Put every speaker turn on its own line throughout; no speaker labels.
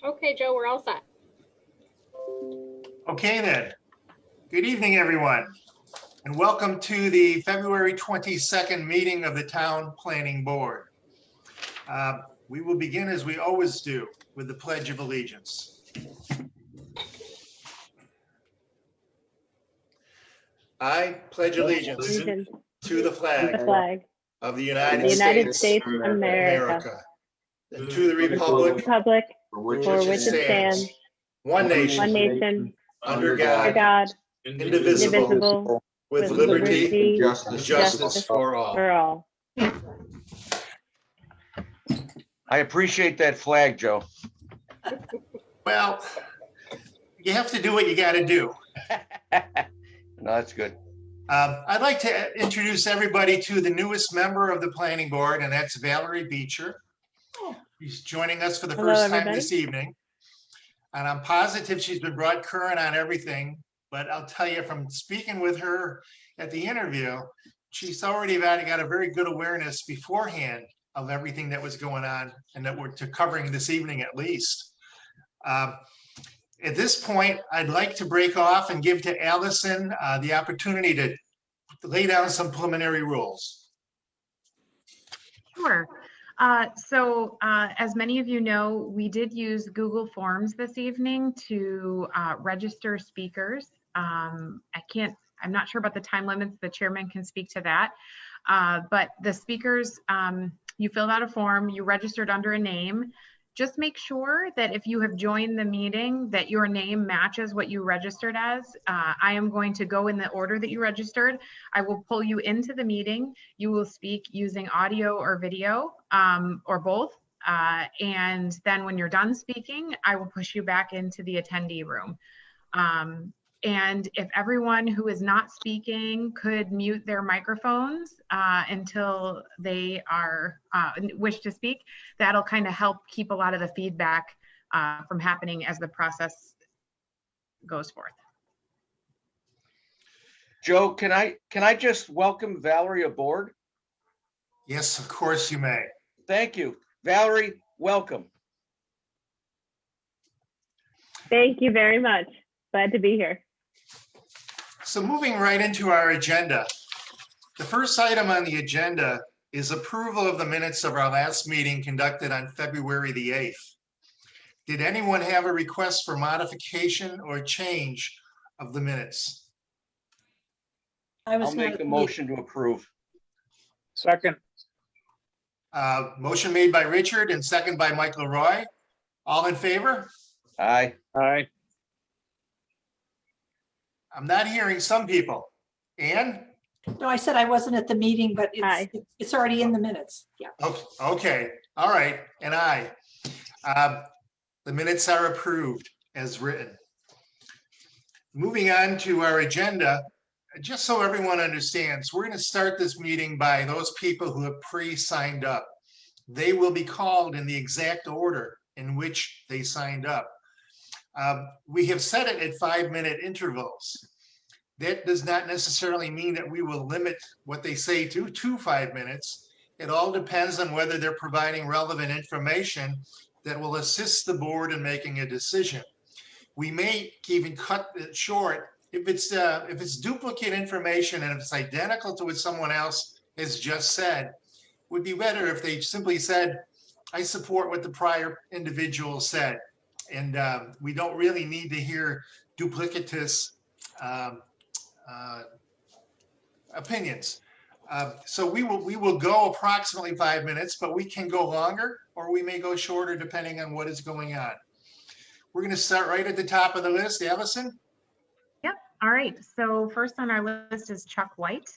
Okay, Joe, we're all set.
Okay then. Good evening, everyone, and welcome to the February 22nd meeting of the Town Planning Board. We will begin as we always do with the Pledge of Allegiance. I pledge allegiance to the flag of the United States of America, and to the republic for which it stands, one nation, under God, indivisible, with liberty and justice for all.
I appreciate that flag, Joe.
Well, you have to do what you got to do.
No, that's good.
I'd like to introduce everybody to the newest member of the planning board, and that's Valerie Beecher. She's joining us for the first time this evening. And I'm positive she's been brought current on everything, but I'll tell you from speaking with her at the interview, she's already got a very good awareness beforehand of everything that was going on and that we're covering this evening at least. At this point, I'd like to break off and give to Allison the opportunity to lay down some preliminary rules.
Sure. As many of you know, we did use Google Forms this evening to register speakers. I'm not sure about the time limits. The chairman can speak to that. But the speakers, you filled out a form, you registered under a name. Just make sure that if you have joined the meeting that your name matches what you registered as. I am going to go in the order that you registered. I will pull you into the meeting. You will speak using audio or video or both. And then when you're done speaking, I will push you back into the attendee room. And if everyone who is not speaking could mute their microphones until they are wish to speak, that'll kind of help keep a lot of the feedback from happening as the process goes forth.
Joe, can I just welcome Valerie aboard?
Yes, of course you may.
Thank you. Valerie, welcome.
Thank you very much. Glad to be here.
So moving right into our agenda, the first item on the agenda is approval of the minutes of our last meeting conducted on February the 8th. Did anyone have a request for modification or change of the minutes?
I'll make the motion to approve.
Second.
Motion made by Richard and second by Michael Roy. All in favor?
Aye.
Aye.
I'm not hearing some people. Ann?
No, I said I wasn't at the meeting, but it's already in the minutes. Yeah.
Okay. All right. And aye. The minutes are approved as written. Moving on to our agenda, just so everyone understands, we're going to start this meeting by those people who have pre-signed up. They will be called in the exact order in which they signed up. We have set it at 5-minute intervals. That does not necessarily mean that we will limit what they say to 5 minutes. It all depends on whether they're providing relevant information that will assist the board in making a decision. We may even cut it short if it's duplicate information and if it's identical to what someone else has just said. It would be better if they simply said, I support what the prior individual said. And we don't really need to hear duplicitous opinions. So we will go approximately 5 minutes, but we can go longer or we may go shorter depending on what is going on. We're going to start right at the top of the list. Allison?
Yep. All right. So first on our list is Chuck White.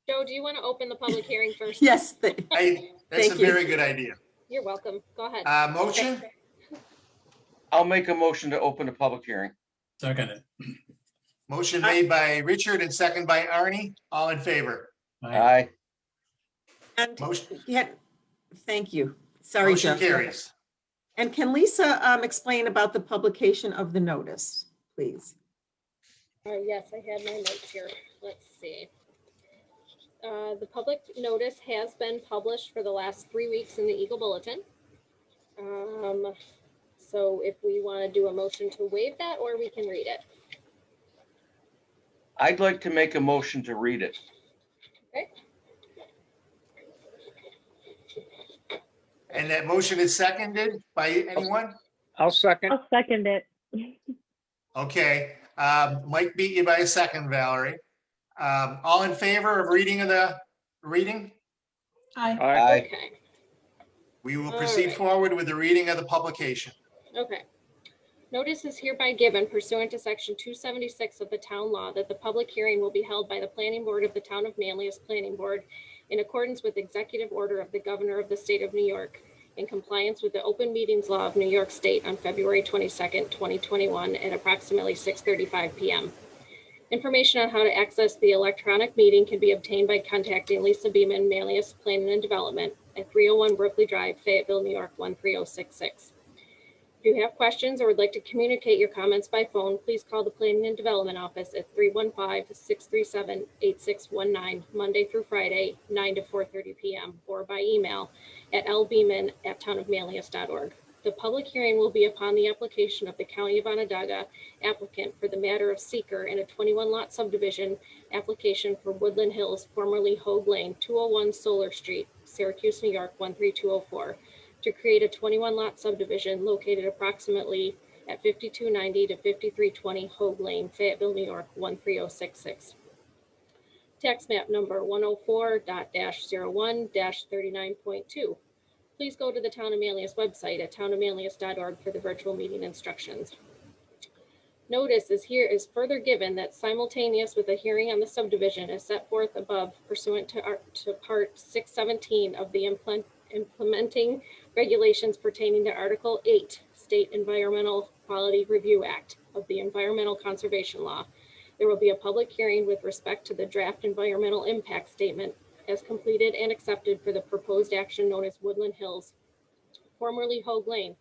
Joe, do you want to open the public hearing first?
Yes.
That's a very good idea.
You're welcome. Go ahead.
Motion?
I'll make a motion to open a public hearing.
Second.
Motion made by Richard and second by Arnie. All in favor?
Aye.
And
Motion.
yeah, thank you. Sorry,
Motion
Jeff.
carries.
And can Lisa explain about the publication of the notice, please?
Oh, yes, I had my notes here. Let's see. The public notice has been published for the last 3 weeks in the Eagle Bulletin. So if we want to do a motion to waive that, or we can read it.
I'd like to make a motion to read it.
Okay.
And that motion is seconded by anyone?
I'll second.
I'll second it.
Okay, Mike beat you by a second, Valerie. All in favor of reading of the reading?
Aye.
Aye.
Okay.
We will
All
proceed
right.
forward with the reading of the publication.
Okay. Notice is hereby given pursuant to section 276 of the town law that the public hearing will be held by the planning board of the town of Manlius Planning Board in accordance with executive order of the governor of the state of New York, in compliance with the open meetings law of New York State on February 22nd, 2021 at approximately 6:35 p.m. Information on how to access the electronic meeting can be obtained by contacting Lisa Beeman, Manlius Planning and Development at 301 Brookley Drive, Fayetteville, New York, 13066. If you have questions or would like to communicate your comments by phone, please call the Planning and Development Office at 315-637-8619, Monday through Friday, 9 to 4:30 p.m., or by email at lbeeman@townofmanlius.org. The public hearing will be upon the application of the County of Onondaga applicant for the matter of seeker in a 21-lot subdivision application for Woodland Hills, formerly Hogue Lane, 201 Solar Street, Syracuse, New York, 13204. To create a 21-lot subdivision located approximately at 5290 to 5320 Hogue Lane, Fayetteville, New York, 13066. Tax map number 104.-01-39.2. Please go to the Town of Manlius website at townofmanlius.org for the virtual meeting instructions. Notice is further given that simultaneous with a hearing on the subdivision as set forth above pursuant to Part 617 of the implementing regulations pertaining to Article 8, State Environmental Quality Review Act of the Environmental Conservation Law. There will be a public hearing with respect to the draft environmental impact statement as completed and accepted for the proposed action known as Woodland Hills, formerly Hogue Lane,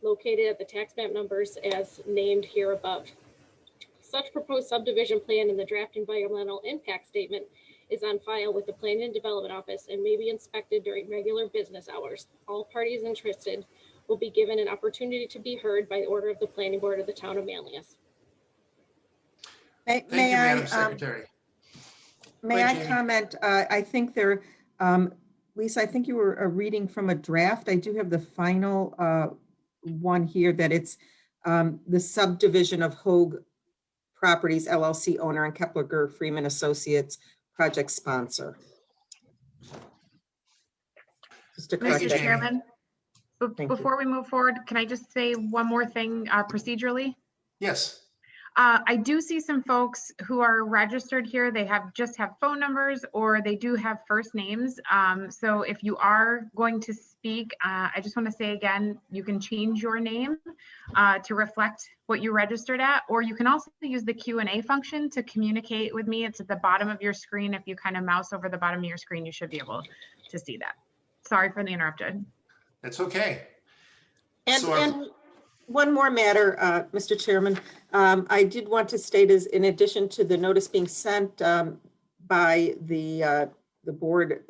located at the tax map numbers as named here above. Such proposed subdivision plan and the draft environmental impact statement is on file with the Planning and Development Office and may be inspected during regular business hours. All parties interested will be given an opportunity to be heard by order of the Planning Board of the Town of Manlius.
Thank you, Madam Secretary.
May
Go
I
ahead, Jamie.
comment? I think there, Lisa, I think you were reading from a draft. I do have the final one here that it's the subdivision of Hogue Properties LLC owner and Kepler Freeman Associates project sponsor. Just to
Thank
correct
you,
Mr.
that.
Jamie.
Chairman,
Thank you.
before we move forward, can I just say one more thing procedurally?
Yes.
I do see some folks who are registered here. They just have phone numbers or they do have first names. So if you are going to speak, I just want to say again, you can change your name to reflect what you registered at, or you can also use the Q&A function to communicate with me. It's at the bottom of your screen. If you kind of mouse over the bottom of your screen, you should be able to see that. Sorry for the interruption.
That's okay.
And,
So
and one more matter, Mr. Chairman, I did want to state is in addition to the notice being sent by the board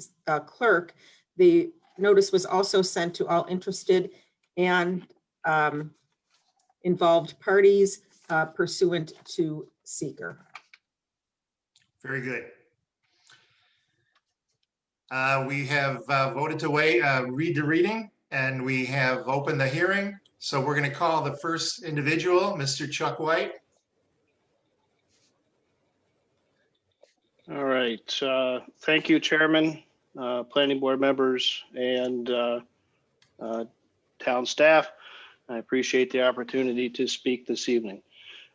clerk, the notice was also sent to all interested and involved parties pursuant to seeker.
Very good. We have voted to read the reading, and we have opened the hearing. So we're going to call the first individual, Mr. Chuck White.
All right. Thank you, Chairman, planning board members, and town staff. I appreciate the opportunity to speak this evening.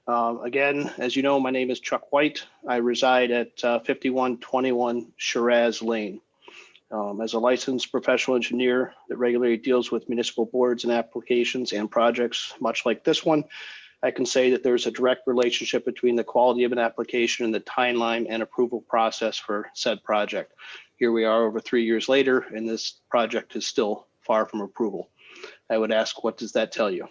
Again, as you know, my name is Chuck White. I reside at 5121 Shiraz Lane. As a licensed professional engineer that regularly deals with municipal boards and applications and projects, much like this one, I can say that there's a direct relationship between the quality of an application and the timeline and approval process for said project. Here we are over 3 years later, and this project is still far from approval. I would ask, what does that tell you?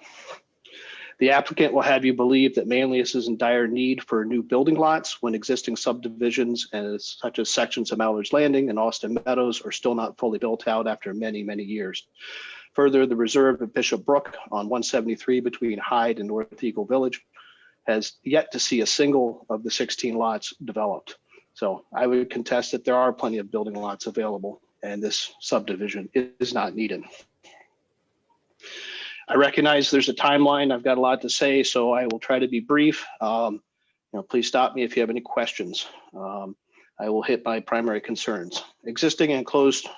The applicant will have you believe that Manlius is in dire need for new building lots when existing subdivisions such as sections of Mallard's Landing and Austin Meadows are still not fully built out after many, many years. Further, the reserve at Bishop Brook on 173 between Hyde and North Eagle Village has yet to see a single of the 16 lots developed. So I would contest that there are plenty of building lots available and this subdivision is not needed. I recognize there's a timeline. I've got a lot to say, so I will try to be brief. Please stop me if you have any questions. I will hit my primary concerns. Existing and closed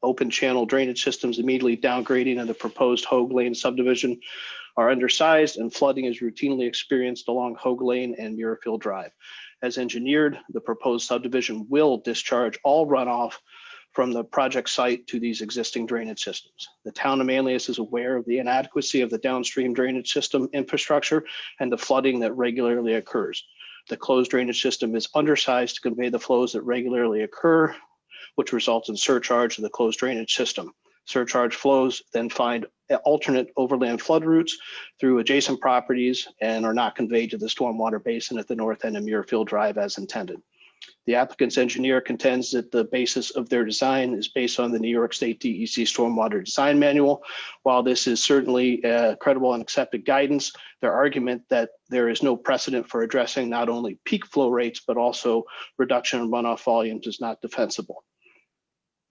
open channel drainage systems immediately downgrading in the proposed Hogue Lane subdivision are undersized and flooding is routinely experienced along Hogue Lane and Muirfield Drive. As engineered, the proposed subdivision will discharge all runoff from the project site to these existing drainage systems. The town of Manlius is aware of the inadequacy of the downstream drainage system infrastructure and the flooding that regularly occurs. The closed drainage system is undersized to convey the flows that regularly occur, which results in surcharge of the closed drainage system. Surcharge flows then find alternate overland flood routes through adjacent properties and are not conveyed to the stormwater basin at the north end of Muirfield Drive as intended. The applicant's engineer contends that the basis of their design is based on the New York State DEC Stormwater Design Manual. While this is certainly credible and accepted guidance, their argument that there is no precedent for addressing not only peak flow rates, but also reduction in runoff volumes is not defensible.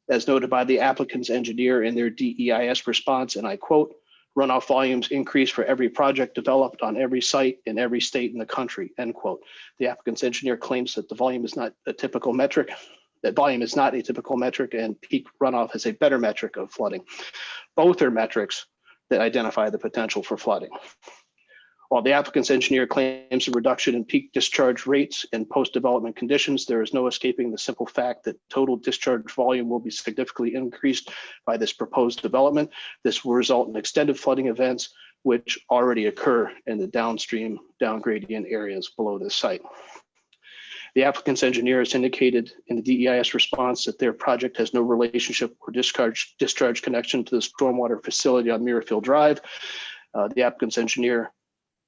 As noted by the applicant's engineer in their DEIS response, and I quote, "Runoff volumes increase for every project developed on every site in every state in the country," end quote. The applicant's engineer claims that the volume is not a typical metric, and peak runoff is a better metric of flooding. Both are metrics that identify the potential for flooding. While the applicant's engineer claims a reduction in peak discharge rates and post-development conditions, there is no escaping the simple fact that total discharge volume will be significantly increased by this proposed development. This will result in extended flooding events, which already occur in the downstream downgradient areas below this site. The applicant's engineer has indicated in the DEIS response that their project has no relationship or discharge connection to the stormwater facility on Muirfield Drive. The applicant's engineer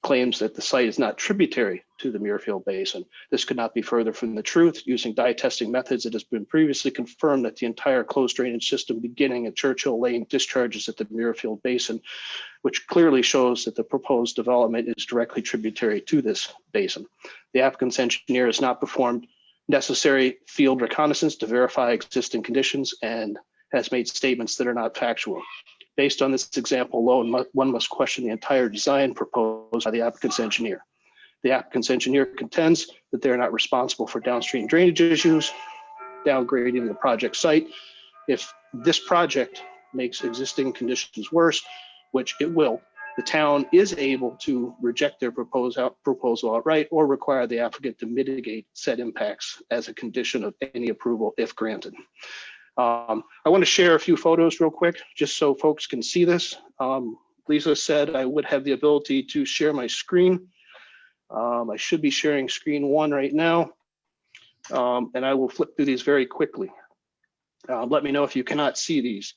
claims that the site is not tributary to the Muirfield Basin. This could not be further from the truth. Using dye testing methods, it has been previously confirmed that the entire closed drainage system beginning at Churchill Lane discharges at the Muirfield Basin, which clearly shows that the proposed development is directly tributary to this basin. The applicant's engineer has not performed necessary field reconnaissance to verify existing conditions and has made statements that are not factual. Based on this example alone, one must question the entire design proposed by the applicant's engineer. The applicant's engineer contends that they are not responsible for downstream drainage issues, downgrading the project site. If this project makes existing conditions worse, which it will, the town is able to reject their proposal outright or require the applicant to mitigate said impacts as a condition of any approval if granted. I want to share a few photos real quick, just so folks can see this. Lisa said I would have the ability to share my screen. I should be sharing screen one right now, and I will flip through these very quickly. Let me know if you cannot see these.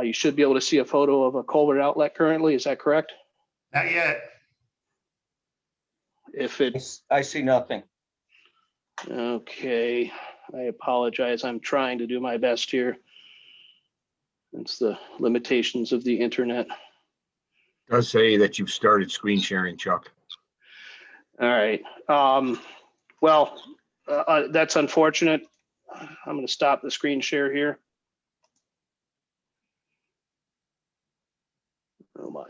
You should be able to see a photo of a culvert outlet currently. Is that correct?
Not yet.
If it's,
I see nothing.
okay. I apologize. I'm trying to do my best here. It's the limitations of the internet.
It does say that you've started screen sharing, Chuck.
All right. Well, that's unfortunate. I'm going to stop the screen share here. Oh my.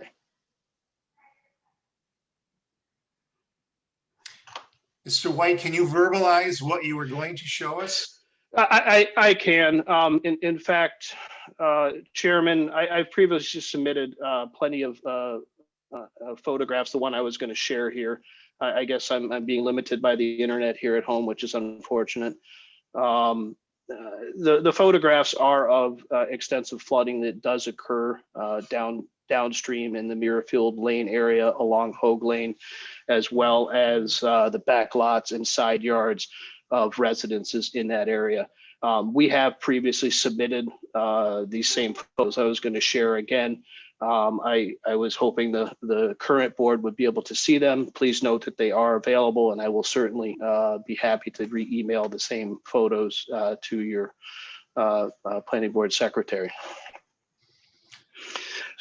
Mr. White, can you verbalize what you were going to show us?
I can. In fact, Chairman, I've previously submitted plenty of photographs. The one I was going to share here. I guess I'm being limited by the internet here at home, which is unfortunate. The photographs are of extensive flooding that does occur downstream in the Muirfield Lane area along Hogue Lane, as well as the back lots and side yards of residences in that area. We have previously submitted these same photos I was going to share again. I was hoping the current board would be able to see them. Please note that they are available, and I will certainly be happy to re-email the same photos to your planning board secretary.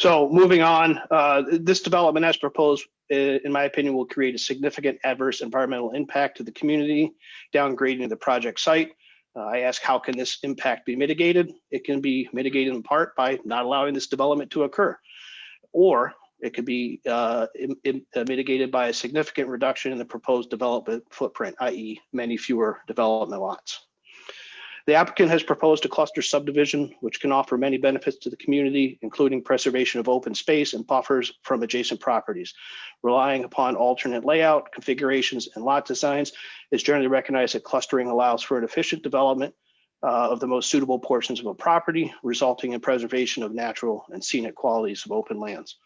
So moving on, this development as proposed, in my opinion, will create a significant adverse environmental impact to the community, downgrading the project site. I ask, how can this impact be mitigated? It can be mitigated in part by not allowing this development to occur, or it could be mitigated by a significant reduction in the proposed development footprint, i.e. many fewer development lots. The applicant has proposed a cluster subdivision, which can offer many benefits to the community, including preservation of open space and buffers from adjacent properties. Relying upon alternate layout, configurations, and lot designs, it's generally recognized that clustering allows for an efficient development of the most suitable portions of a property, resulting in preservation of natural and scenic qualities of open lands.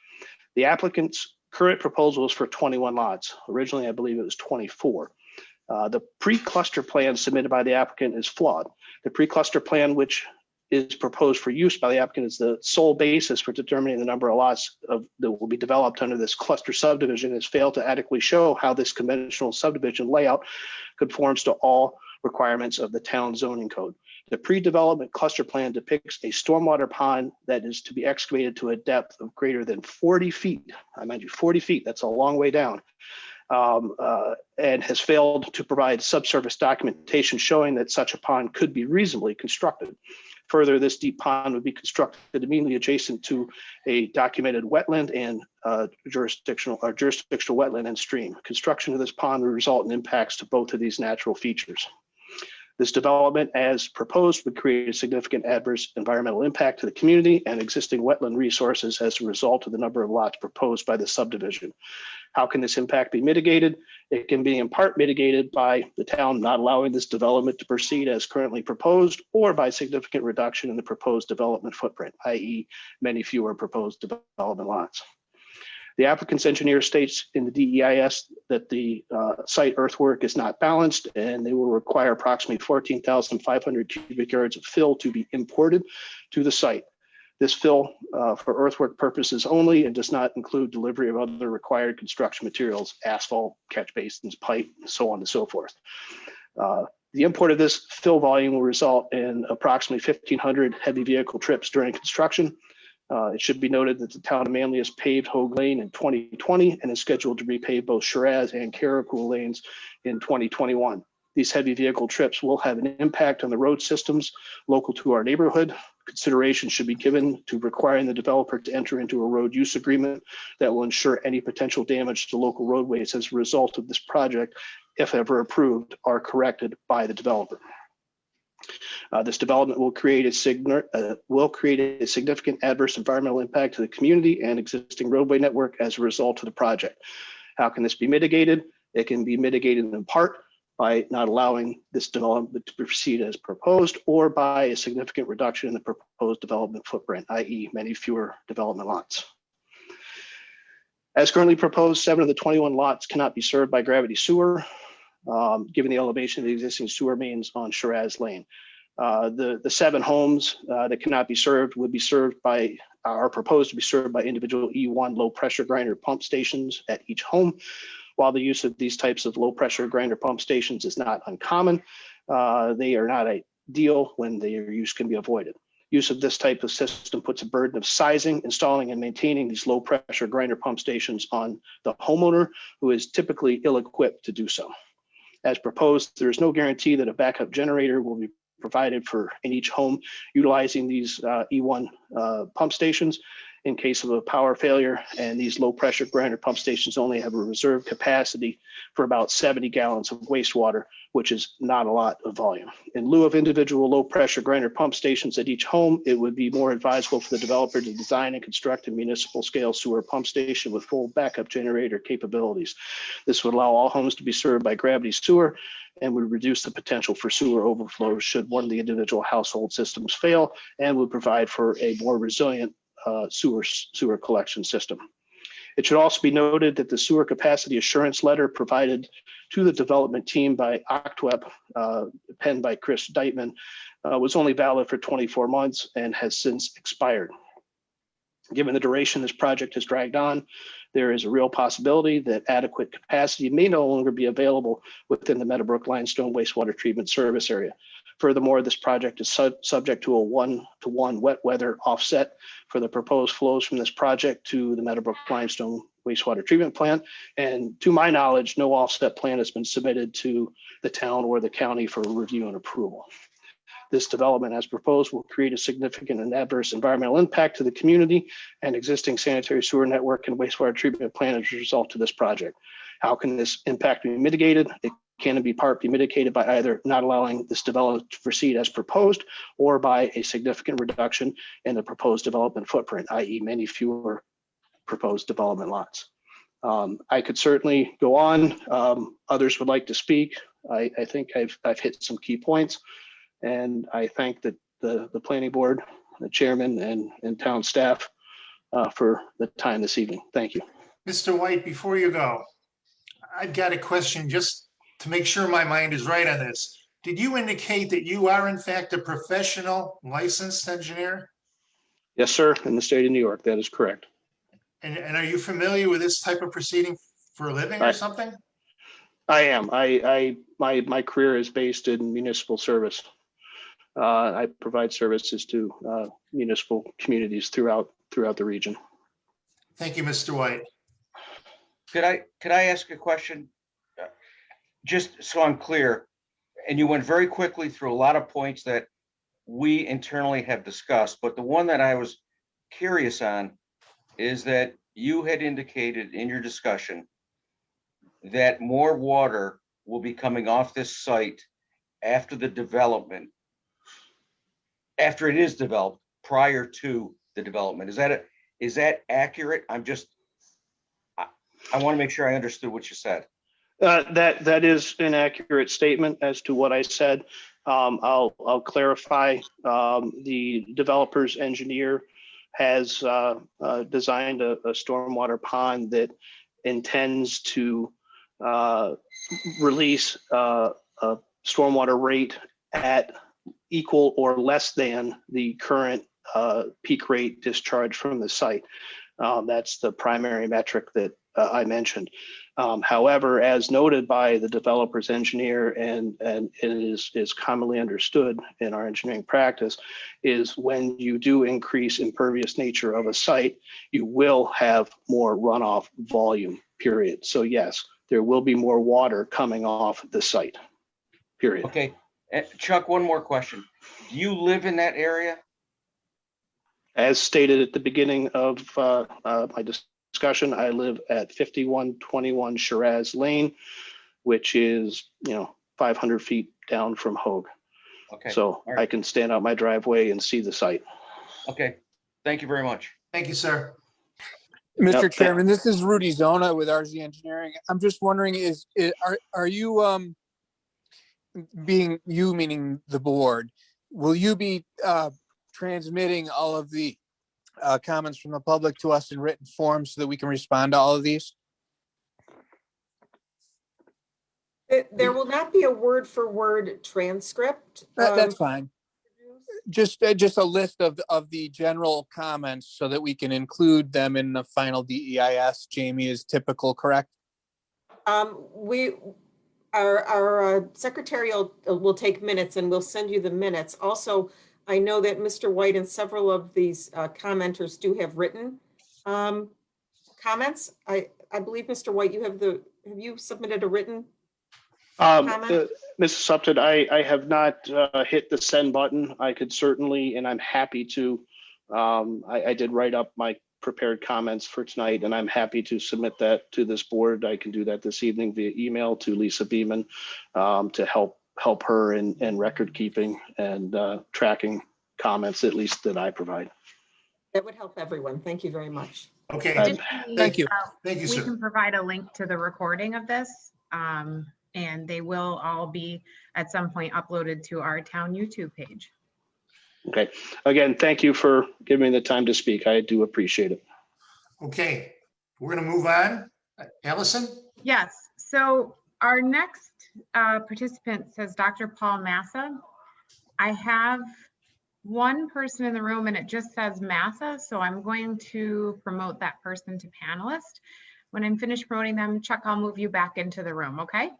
The applicant's current proposal is for 21 lots. Originally, I believe it was 24. The pre-cluster plan submitted by the applicant is flawed. The pre-cluster plan, which is proposed for use by the applicant, is the sole basis for determining the number of lots that will be developed under this cluster subdivision, has failed to adequately show how this conventional subdivision layout conforms to all requirements of the town zoning code. The pre-development cluster plan depicts a stormwater pond that is to be excavated to a depth of greater than 40 feet. I mind you, 40 feet, that's a long way down. And has failed to provide subsurface documentation showing that such a pond could be reasonably constructed. Further, this deep pond would be constructed immediately adjacent to a documented wetland and jurisdictional wetland and stream. Construction of this pond would result in impacts to both of these natural features. This development, as proposed, would create a significant adverse environmental impact to the community and existing wetland resources as a result of the number of lots proposed by the subdivision. How can this impact be mitigated? It can be in part mitigated by the town not allowing this development to proceed as currently proposed, or by significant reduction in the proposed development footprint, i.e. many fewer proposed development lots. The applicant's engineer states in the DEIS that the site earthwork is not balanced, and they will require approximately 14,500 cubic yards of fill to be imported to the site. This fill for earthwork purposes only and does not include delivery of other required construction materials, asphalt, catch basins, pipe, and so on and so forth. The import of this fill volume will result in approximately 1,500 heavy vehicle trips during construction. It should be noted that the town of Manlius paved Hogue Lane in 2020 and is scheduled to repave both Shiraz and Carricool lanes in 2021. These heavy vehicle trips will have an impact on the road systems local to our neighborhood. Consideration should be given to requiring the developer to enter into a road use agreement that will ensure any potential damage to local roadways as a result of this project, if ever approved, are corrected by the developer. This development will create a significant adverse environmental impact to the community and existing roadway network as a result of the project. How can this be mitigated? It can be mitigated in part by not allowing this development to proceed as proposed, or by a significant reduction in the proposed development footprint, i.e. many fewer development lots. As currently proposed, 7 of the 21 lots cannot be served by gravity sewer, given the elevation of the existing sewer mains on Shiraz Lane. The 7 homes that cannot be served would be served by, are proposed to be served by individual E1 low pressure grinder pump stations at each home. While the use of these types of low pressure grinder pump stations is not uncommon, they are not ideal when their use can be avoided. Use of this type of system puts a burden of sizing, installing, and maintaining these low pressure grinder pump stations on the homeowner, who is typically ill-equipped to do so. As proposed, there is no guarantee that a backup generator will be provided for in each home utilizing these E1 pump stations in case of a power failure, and these low pressure grinder pump stations only have a reserve capacity for about 70 gallons of wastewater, which is not a lot of volume. In lieu of individual low pressure grinder pump stations at each home, it would be more advisable for the developer to design and construct a municipal scale sewer pump station with full backup generator capabilities. This would allow all homes to be served by gravity sewer and would reduce the potential for sewer overflow should one of the individual household systems fail, and would provide for a more resilient sewer collection system. It should also be noted that the sewer capacity assurance letter provided to the development team by OCTWEP, penned by Chris Deitman, was only valid for 24 months and has since expired. Given the duration this project has dragged on, there is a real possibility that adequate capacity may no longer be available within the Meadowbrook Limestone wastewater treatment service area. Furthermore, this project is subject to a 1-to-1 wet weather offset for the proposed flows from this project to the Meadowbrook Limestone Wastewater Treatment Plant. And to my knowledge, no offset plan has been submitted to the town or the county for review and approval. This development as proposed will create a significant and adverse environmental impact to the community and existing sanitary sewer network and wastewater treatment plant as a result of this project. How can this impact be mitigated? It can in part be mitigated by either not allowing this development to proceed as proposed or by a significant reduction in the proposed development footprint, i.e. many fewer proposed development lots. I could certainly go on. Others would like to speak. I think I've hit some key points, and I thank the planning board, the chairman, and town staff for the time this evening. Thank you.
Mr. White, before you go, I've got a question just to make sure my mind is right on this. Did you indicate that you are in fact a professional licensed engineer?
Yes, sir. In the state of New York, that is correct.
And are you familiar with this type of proceeding for a living or something?
I am. My career is based in municipal service. I provide services to municipal communities throughout the region.
Thank you, Mr. White.
Could I ask a question? Just so I'm clear, and you went very quickly through a lot of points that we internally have discussed, but the one that I was curious on is that you had indicated in your discussion that more water will be coming off this site after the development, after it is developed, prior to the development. Is that accurate? I want to make sure I understood what you said.
That is an accurate statement as to what I said. I'll clarify. The developer's engineer has designed a stormwater pond that intends to release a stormwater rate at equal or less than the current peak rate discharge from the site. That's the primary metric that I mentioned. However, as noted by the developer's engineer, and it is commonly understood in our engineering practice, is when you do increase impervious nature of a site, you will have more runoff volume, period. So yes, there will be more water coming off the site, period.
Okay, Chuck, one more question. Do you live in that area?
As stated at the beginning of my discussion, I live at 5121 Shiraz Lane, which is 500 feet down from Hogue.
Okay.
So
right.
I can stand out my driveway and see the site.
Okay. Thank you very much.
Thank you, sir.
Mr. Chairman, this is Rudy Zona with RZ Engineering. I'm just wondering, are you being you, meaning the board, will you be transmitting all of the comments from the public to us in written form so that we can respond to all of these?
There will not be a word for word transcript.
That's fine. Just a list of the general comments so that we can include them in the final DEIS. Jamie, is typical, correct?
Our secretary will take minutes and we'll send you the minutes. Also, I know that Mr. White and several of these commenters do have written comments. I believe, Mr. White, have you submitted a written comment?
Mrs. Upton, I have not hit the send button. I could certainly, and I'm happy to, I did write up my prepared comments for tonight, and I'm happy to submit that to this board. I can do that this evening via email to Lisa Beeman to help her in record keeping and tracking comments, at least that I provide.
That would help everyone. Thank you very much.
Okay.
Thank you.
Thank you, sir.
We can provide a link to the recording of this, and they will all be at some point uploaded to our town YouTube page.
Okay. Again, thank you for giving me the time to speak. I do appreciate it.
Okay, we're going to move on. Allison?
Yes. So our next participant says Dr. Paul Massa. I have one person in the room and it just says Massa, so I'm going to promote that person to panelist. When I'm finished promoting them, Chuck, I'll move you back into the room, okay?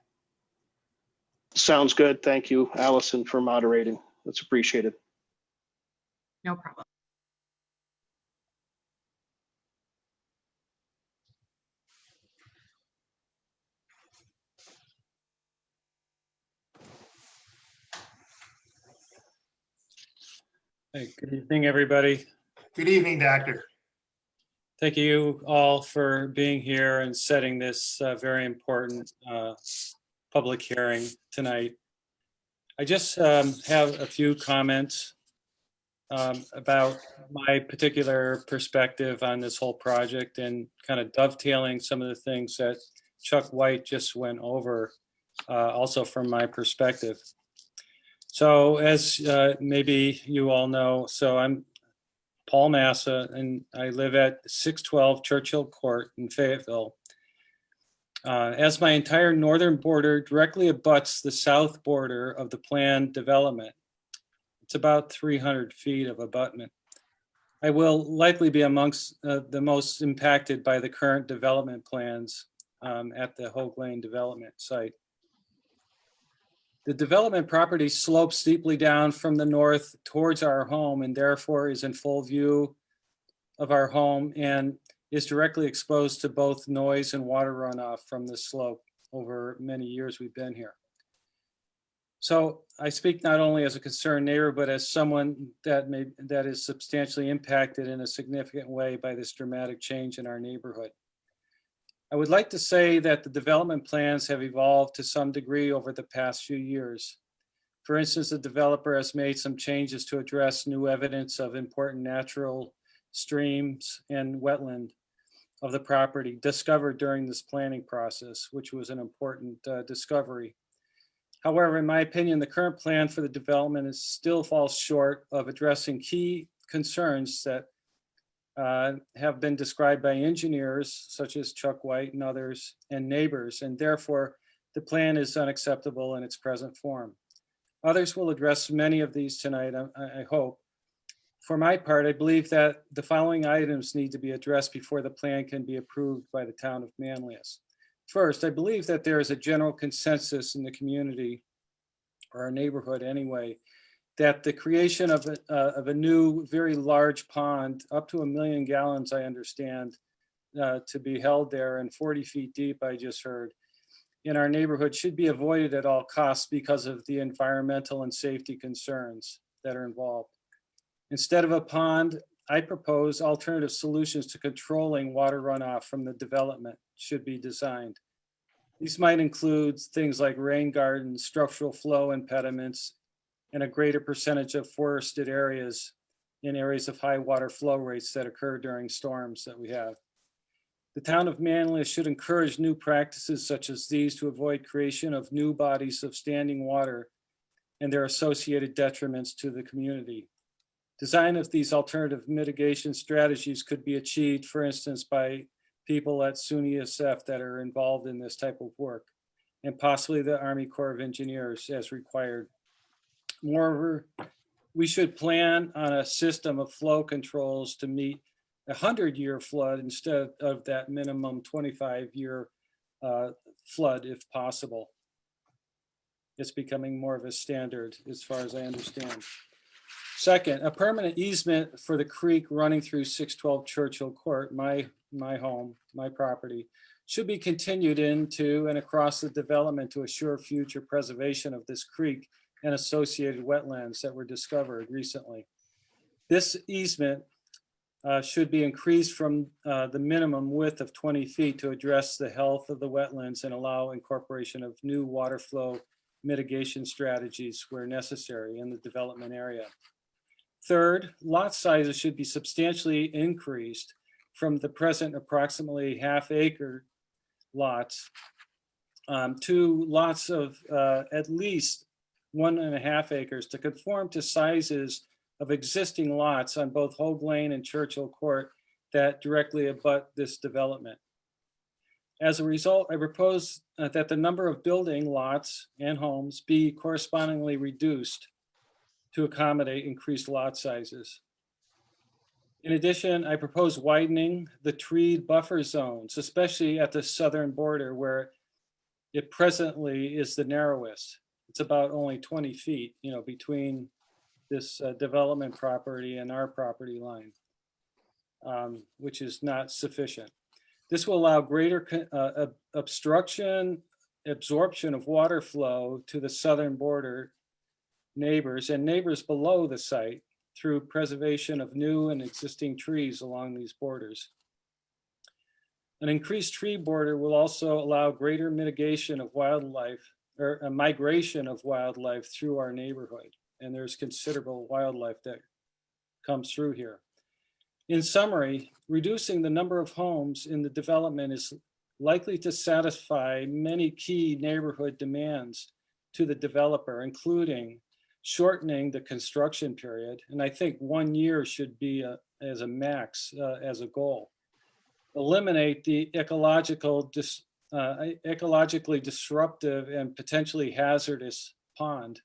Sounds good. Thank you, Allison, for moderating. That's appreciated.
No problem.
Hey, good evening, everybody.
Good evening, Doctor.
Thank you all for being here and setting this very important public hearing tonight. I just have a few comments about my particular perspective on this whole project and kind of dovetailing some of the things that Chuck White just went over, also from my perspective. So as maybe you all know, so I'm Paul Massa, and I live at 612 Churchill Court in Fayetteville. As my entire northern border directly abuts the south border of the planned development, it's about 300 feet of abutment. I will likely be amongst the most impacted by the current development plans at the Hogue Lane development site. The development property slopes steeply down from the north towards our home and therefore is in full view of our home and is directly exposed to both noise and water runoff from the slope over many years we've been here. So I speak not only as a concerned neighbor, but as someone that is substantially impacted in a significant way by this dramatic change in our neighborhood. I would like to say that the development plans have evolved to some degree over the past few years. For instance, the developer has made some changes to address new evidence of important natural streams and wetland of the property discovered during this planning process, which was an important discovery. However, in my opinion, the current plan for the development still falls short of addressing key concerns that have been described by engineers such as Chuck White and others and neighbors, and therefore the plan is unacceptable in its present form. Others will address many of these tonight, I hope. For my part, I believe that the following items need to be addressed before the plan can be approved by the town of Manlius. First, I believe that there is a general consensus in the community, or our neighborhood anyway, that the creation of a new, very large pond, up to 1 million gallons, I understand, to be held there and 40 feet deep, I just heard, in our neighborhood should be avoided at all costs because of the environmental and safety concerns that are involved. Instead of a pond, I propose alternative solutions to controlling water runoff from the development should be designed. These might include things like rain gardens, structural flow impediments, and a greater percentage of forested areas in areas of high water flow rates that occur during storms that we have. The town of Manlius should encourage new practices such as these to avoid creation of new bodies of standing water and their associated detriments to the community. Design of these alternative mitigation strategies could be achieved, for instance, by people at SUNY SF that are involved in this type of work, and possibly the Army Corps of Engineers as required. Moreover, we should plan on a system of flow controls to meet a 100-year flood instead of that minimum 25-year flood if possible. It's becoming more of a standard as far as I understand. Second, a permanent easement for the creek running through 612 Churchill Court, my home, my property, should be continued into and across the development to assure future preservation of this creek and associated wetlands that were discovered recently. This easement should be increased from the minimum width of 20 feet to address the health of the wetlands and allow incorporation of new water flow mitigation strategies where necessary in the development area. Third, lot sizes should be substantially increased from the present approximately half-acre lots to lots of at least 1.5 acres to conform to sizes of existing lots on both Hogue Lane and Churchill Court that directly abut this development. As a result, I propose that the number of building lots and homes be correspondingly reduced to accommodate increased lot sizes. In addition, I propose widening the treed buffer zones, especially at the southern border where it presently is the narrowest. it's about only 20 feet, between this development property and our property line, which is not sufficient. This will allow greater absorption of water flow to the southern border neighbors and neighbors below the site through preservation of new and existing trees along these borders. An increased tree border will also allow greater mitigation of wildlife, or a migration of wildlife through our neighborhood. And there's considerable wildlife that comes through here. In summary, reducing the number of homes in the development is likely to satisfy many key neighborhood demands to the developer, including shortening the construction period. And I think 1 year should be as a max, as a goal. Eliminate the ecologically disruptive and potentially hazardous pond.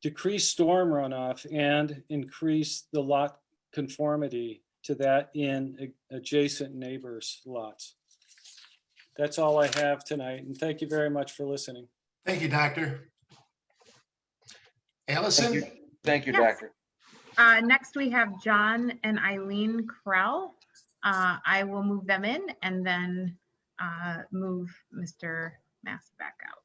Decrease storm runoff and increase the lot conformity to that in adjacent neighbors' lots. That's all I have tonight, and thank you very much for listening.
Thank you, Doctor. Allison?
Thank you,
Yes.
Doctor.
Next, we have John and Eileen Krell. I will move them in and then move Mr. Mass back out.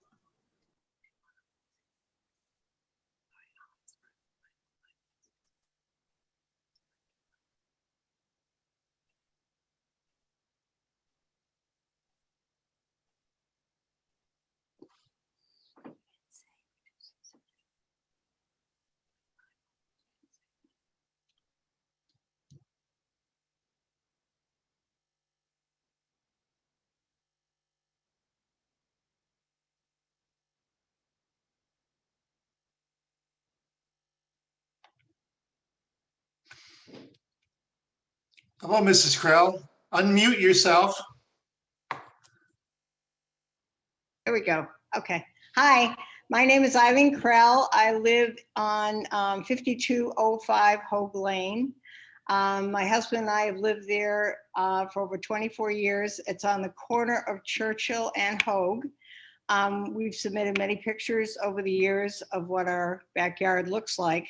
Hello, Mrs. Krell. Unmute yourself.
There we go. Okay. Hi, my name is Eileen Krell. I live on 5205 Hogue Lane. My husband and I have lived there for over 24 years. It's on the corner of Churchill and Hogue. We've submitted many pictures over the years of what our backyard looks like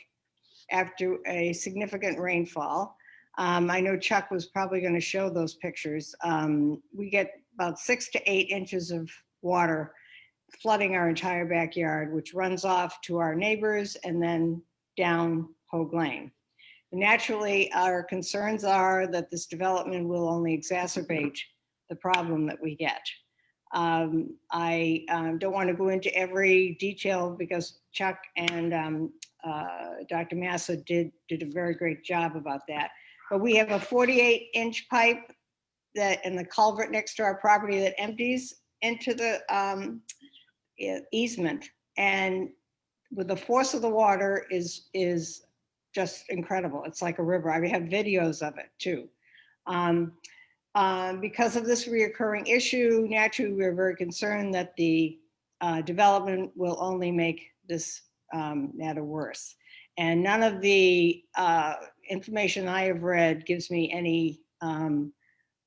after a significant rainfall. I know Chuck was probably going to show those pictures. We get about 6 to 8 inches of water flooding our entire backyard, which runs off to our neighbors and then down Hogue Lane. Naturally, our concerns are that this development will only exacerbate the problem that we get. I don't want to go into every detail because Chuck and Dr. Massa did a very great job about that. But we have a 48-inch pipe that in the culvert next to our property that empties into the easement. And with the force of the water is just incredible. It's like a river. I have videos of it too. Because of this reoccurring issue, naturally, we're very concerned that the development will only make this matter worse. And none of the information I have read gives me any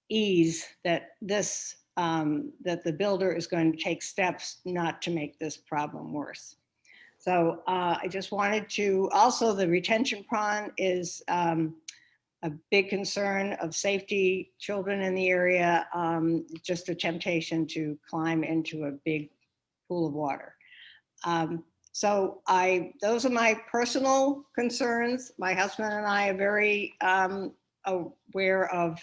ease that this that the builder is going to take steps not to make this problem worse. So I just wanted to, also the retention pond is a big concern of safety, children in the area, just a temptation to climb into a big pool of water. So those are my personal concerns. My husband and I are very aware of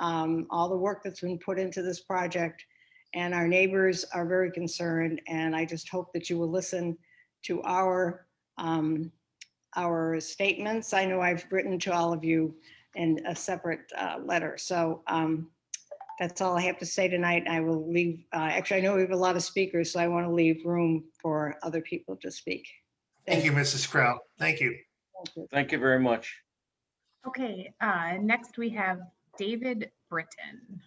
all the work that's been put into this project, and our neighbors are very concerned. And I just hope that you will listen to our statements. I know I've written to all of you in a separate letter. So that's all I have to say tonight. I will leave. Actually, I know we have a lot of speakers, so I want to leave room for other people to speak.
Thank you, Mrs. Krell. Thank you.
Thank you very much.
Okay, next we have David Britton.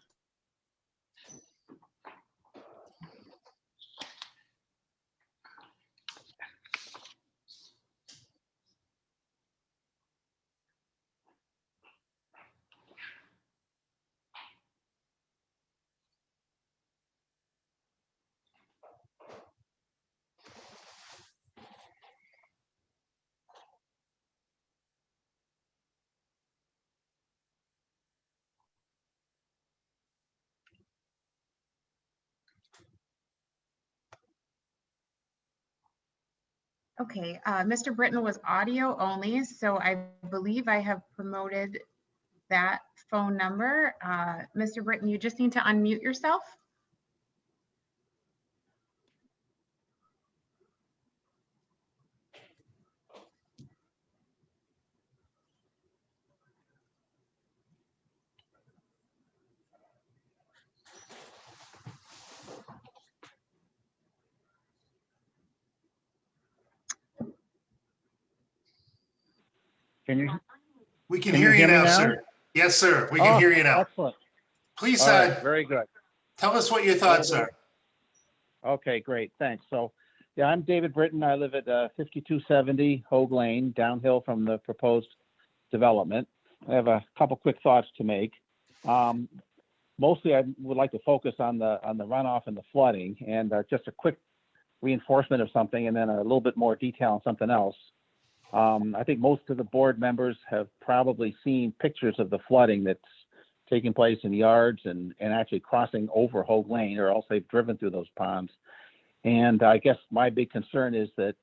Okay, Mr. Britton was audio only, so I believe I have promoted that phone number. Mr. Britton, you just need to unmute yourself.
Can you?
We can
Can
hear
you
you
hear me
now,
now?
sir. Yes, sir. We can
Oh,
hear you now.
excellent.
Please,
All right, very good.
tell us what your
Very
thoughts
good.
are.
Okay, great, thanks. So, yeah, I'm David Britton. I live at 5270 Hogue Lane, downhill from the proposed development. I have a couple quick thoughts to make. Mostly, I would like to focus on the runoff and the flooding, and just a quick reinforcement of something, and then a little bit more detail on something else. I think most of the board members have probably seen pictures of the flooding that's taking place in yards and actually crossing over Hogue Lane, or else they've driven through those ponds. And I guess my big concern is that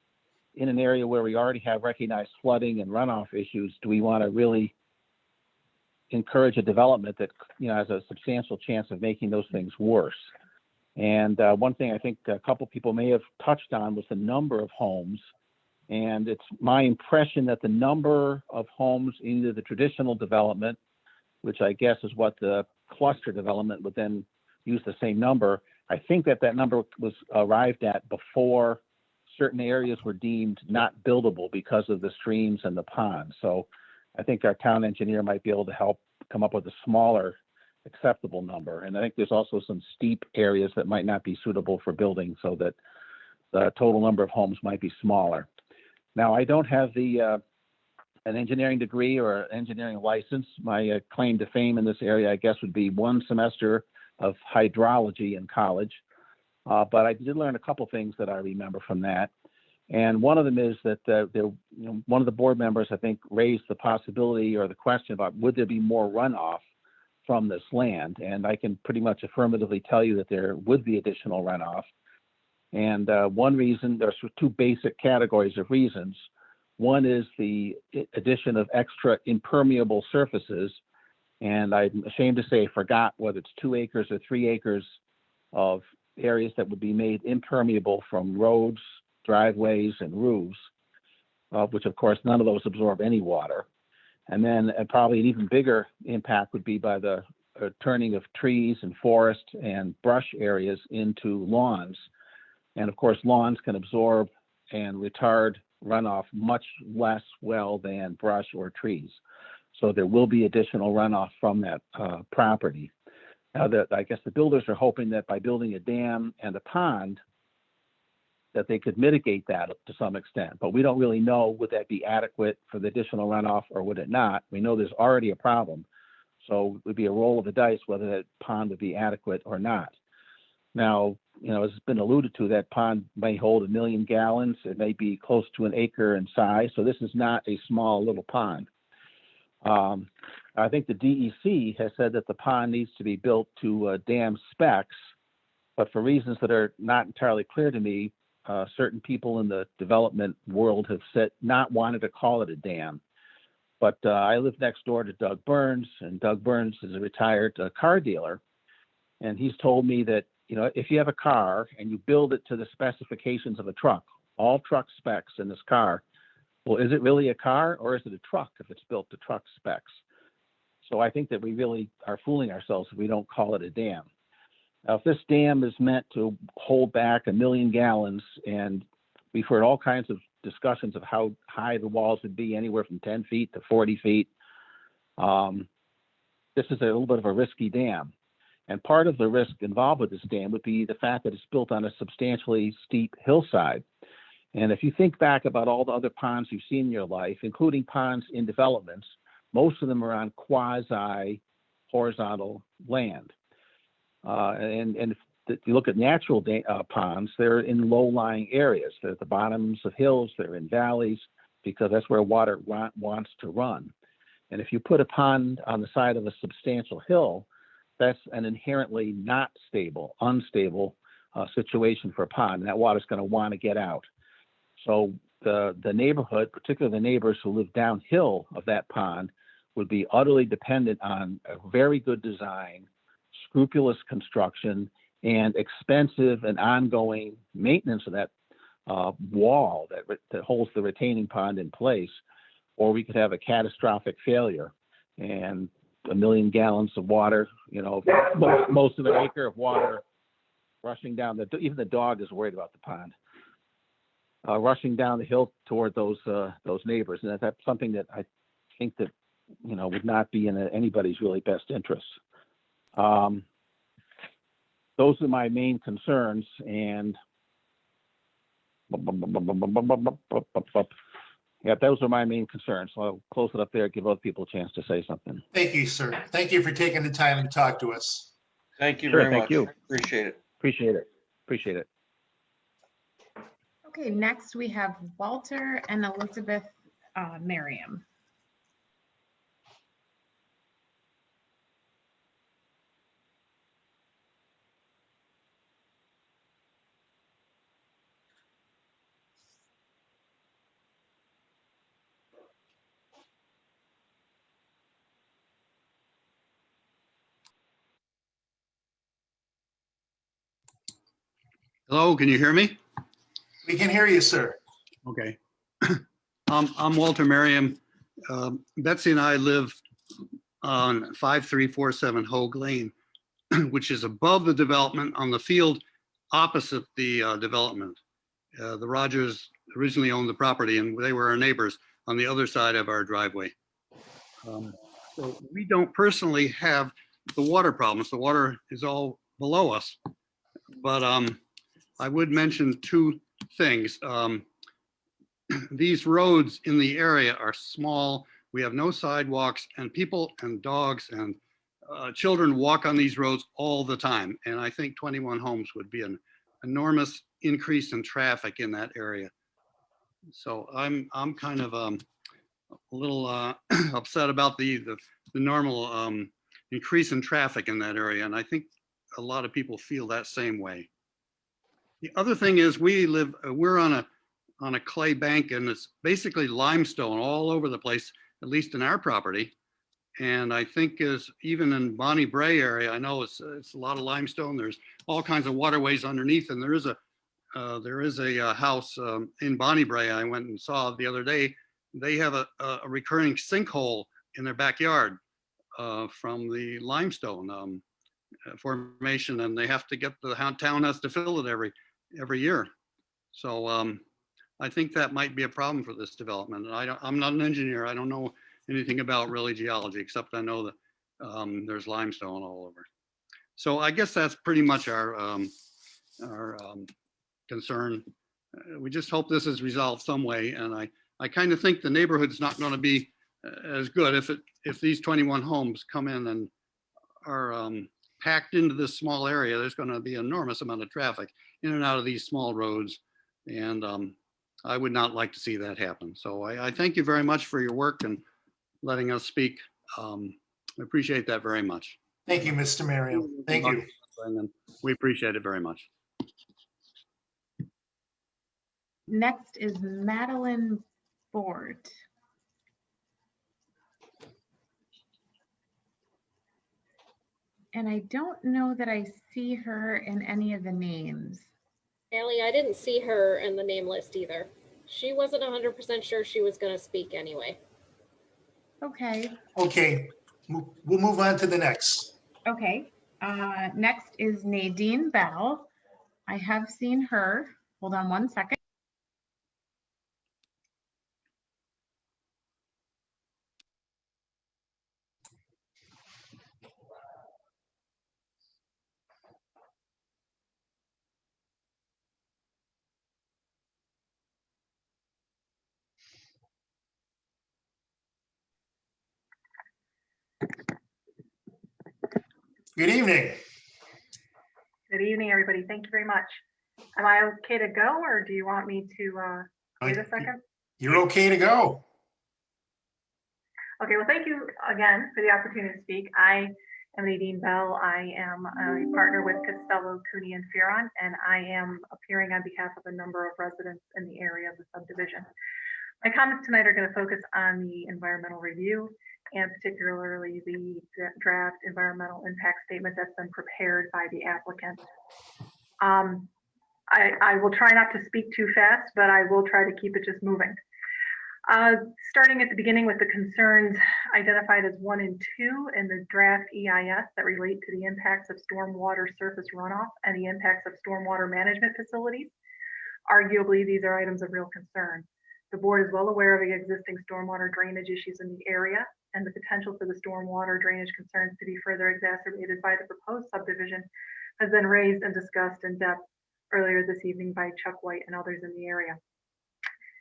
in an area where we already have recognized flooding and runoff issues, do we want to really encourage a development that, you know, has a substantial chance of making those things worse? And one thing I think a couple people may have touched on was the number of homes. And it's my impression that the number of homes in either the traditional development, which I guess is what the cluster development would then use the same number. I think that number was arrived at before certain areas were deemed not buildable because of the streams and the ponds. So I think our town engineer might be able to help come up with a smaller acceptable number. And I think there's also some steep areas that might not be suitable for building, so that the total number of homes might be smaller. Now, I don't have an engineering degree or engineering license. My claim to fame in this area, I guess, would be one semester of hydrology in college. But I did learn a couple things that I remember from that. And one of them is that one of the board members, I think, raised the possibility or the question about would there be more runoff from this land? And I can pretty much affirmatively tell you that there would be additional runoff. And one reason, there's two basic categories of reasons. One is the addition of extra impermeable surfaces. And I'm ashamed to say I forgot whether it's 2 acres or 3 acres of areas that would be made impermeable from roads, driveways, and roofs, which of course none of those absorb any water. And then probably an even bigger impact would be by the turning of trees and forest and brush areas into lawns. And of course, lawns can absorb and retard runoff much less well than brush or trees. So there will be additional runoff from that property. Now, I guess the builders are hoping that by building a dam and a pond, that they could mitigate that to some extent. But we don't really know, would that be adequate for the additional runoff or would it not? We know there's already a problem. So it would be a roll of the dice whether that pond would be adequate or not. Now, you know, as has been alluded to, that pond may hold 1 million gallons. It may be close to 1 acre in size. So this is not a small little pond. I think the DEC has said that the pond needs to be built to dam specs, but for reasons that are not entirely clear to me, certain people in the development world have said not wanted to call it a dam. But I live next door to Doug Burns, and Doug Burns is a retired car dealer. And he's told me that, you know, if you have a car and you build it to the specifications of a truck, all truck specs in this car, well, is it really a car or is it a truck if it's built to truck specs? So I think that we really are fooling ourselves if we don't call it a dam. Now, if this dam is meant to hold back 1 million gallons, and we've heard all kinds of discussions of how high the walls would be, anywhere from 10 feet to 40 feet, this is a little bit of a risky dam. And part of the risk involved with this dam would be the fact that it's built on a substantially steep hillside. And if you think back about all the other ponds you've seen in your life, including ponds in developments, most of them are on quasi-horizontal land. And if you look at natural ponds, they're in low-lying areas. They're at the bottoms of hills, they're in valleys, because that's where water wants to run. And if you put a pond on the side of a substantial hill, that's an inherently not stable, unstable situation for a pond. And that water's going to want to get out. So the neighborhood, particularly the neighbors who live downhill of that pond, would be utterly dependent on a very good design, scrupulous construction, and expensive and ongoing maintenance of that wall that holds the retaining pond in place, or we could have a catastrophic failure and 1 million gallons of water, most of an acre of water rushing down even the dog is worried about the pond, rushing down the hill toward those neighbors. And that's something that I think that, would not be in anybody's really best interests. Those are my main concerns, and yeah, those are my main concerns. So I'll close it up there, give other people a chance to say something.
Thank you, sir. Thank you for taking the time to talk to us.
Thank you
Sure,
very
thank
much.
you.
Appreciate it.
Appreciate it.
Okay, next we have Walter and Elizabeth Merriam.
Hello, can you hear me?
We can hear you, sir.
Okay. I'm Walter Merriam. Betsy and I live on 5347 Hogue Lane, which is above the development on the field opposite the development. The Rogers originally owned the property and they were our neighbors on the other side of our driveway. So we don't personally have the water problems. The water is all below us. But I would mention two things. These roads in the area are small. We have no sidewalks, and people and dogs and children walk on these roads all the time. And I think 21 homes would be an enormous increase in traffic in that area. So I'm kind of a little upset about the normal increase in traffic in that area. And I think a lot of people feel that same way. The other thing is we're on a clay bank, and it's basically limestone all over the place, at least in our property. And I think even in Bonnie Bray area, I know it's a lot of limestone. There's all kinds of waterways underneath, and there is a house in Bonnie Bray I went and saw the other day. They have a recurring sinkhole in their backyard from the limestone formation, and they have to the town has to fill it every year. So I think that might be a problem for this development. And I'm not an engineer. I don't know anything about really geology, except I know that there's limestone all over. So I guess that's pretty much our concern. We just hope this is resolved some way. And I kind of think the neighborhood's not going to be as good if these 21 homes come in and are packed into this small area. There's going to be an enormous amount of traffic in and out of these small roads. And I would not like to see that happen. So I thank you very much for your work and letting us speak. I appreciate that very much.
Thank you, Mr. Merriam. Thank you.
And we appreciate it very much.
Next is Madeline Ford. And I don't know that I see her in any of the names.
Allie, I didn't see her in the name list either. She wasn't 100% sure she was going to speak anyway.
Okay.
Okay, we'll move on to the next.
Okay. Next is Nadine Bell. I have seen her. Hold on one second.
Good evening.
Good evening, everybody. Thank you very much. Am I okay to go, or do you want me to wait a second?
You're okay to go.
Okay, well, thank you again for the opportunity to speak. I I'm Nadine Bell. I am a partner with Costello, Cooney and Fearon, and I am appearing on behalf of a number of residents in the area of the subdivision. My comments tonight are going to focus on the environmental review and particularly the draft environmental impact statement that's been prepared by the applicant. I will try not to speak too fast, but I will try to keep it just moving. Starting at the beginning with the concerns identified as 1 and 2 in the draft EIS that relate to the impacts of stormwater surface runoff and the impacts of stormwater management facilities. Arguably, these are items of real concern. The board is well aware of the existing stormwater drainage issues in the area and the potential for the stormwater drainage concerns to be further exacerbated by the proposed subdivision has been raised and discussed in depth earlier this evening by Chuck White and others in the area.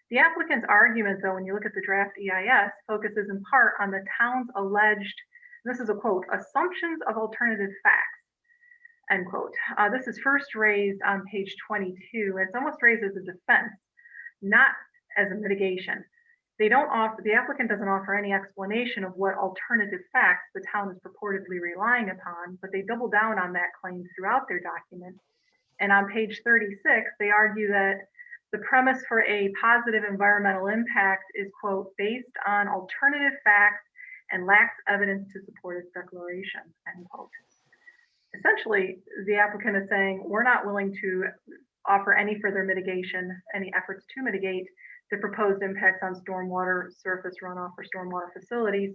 The applicant's argument, though, when you look at the draft EIS, focuses in part on the town's alleged, this is a quote, assumptions of alternative facts, end quote. This is first raised on page 22. It's almost raised as a defense, not as a mitigation. The applicant doesn't offer any explanation of what alternative facts the town is purportedly relying upon, but they double down on that claim throughout their document. And on page 36, they argue that the premise for a positive environmental impact is, quote, based on alternative facts and lacks evidence to support its declaration, end quote. Essentially, the applicant is saying, we're not willing to offer any further mitigation, any efforts to mitigate the proposed impacts on stormwater surface runoff or stormwater facilities.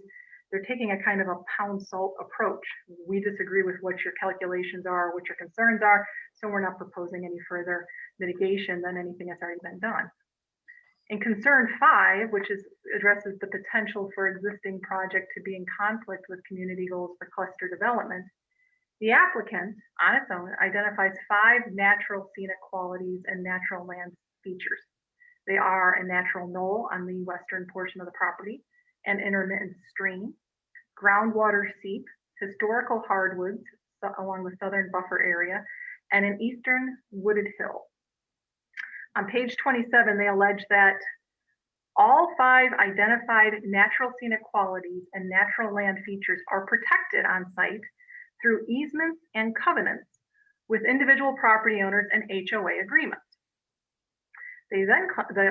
They're taking a kind of a pound salt approach. We disagree with what your calculations are, what your concerns are, so we're not proposing any further mitigation than anything that's already been done. In concern 5, which addresses the potential for existing project to be in conflict with community goals for cluster development, the applicant on its own identifies 5 natural scenic qualities and natural land features. They are a natural knoll on the western portion of the property, an intermittent stream, groundwater seep, historical hardwoods along the southern buffer area, and an eastern wooded hill. On page 27, they allege that all 5 identified natural scenic qualities and natural land features are protected on site through easements and covenants with individual property owners and HOA agreements. The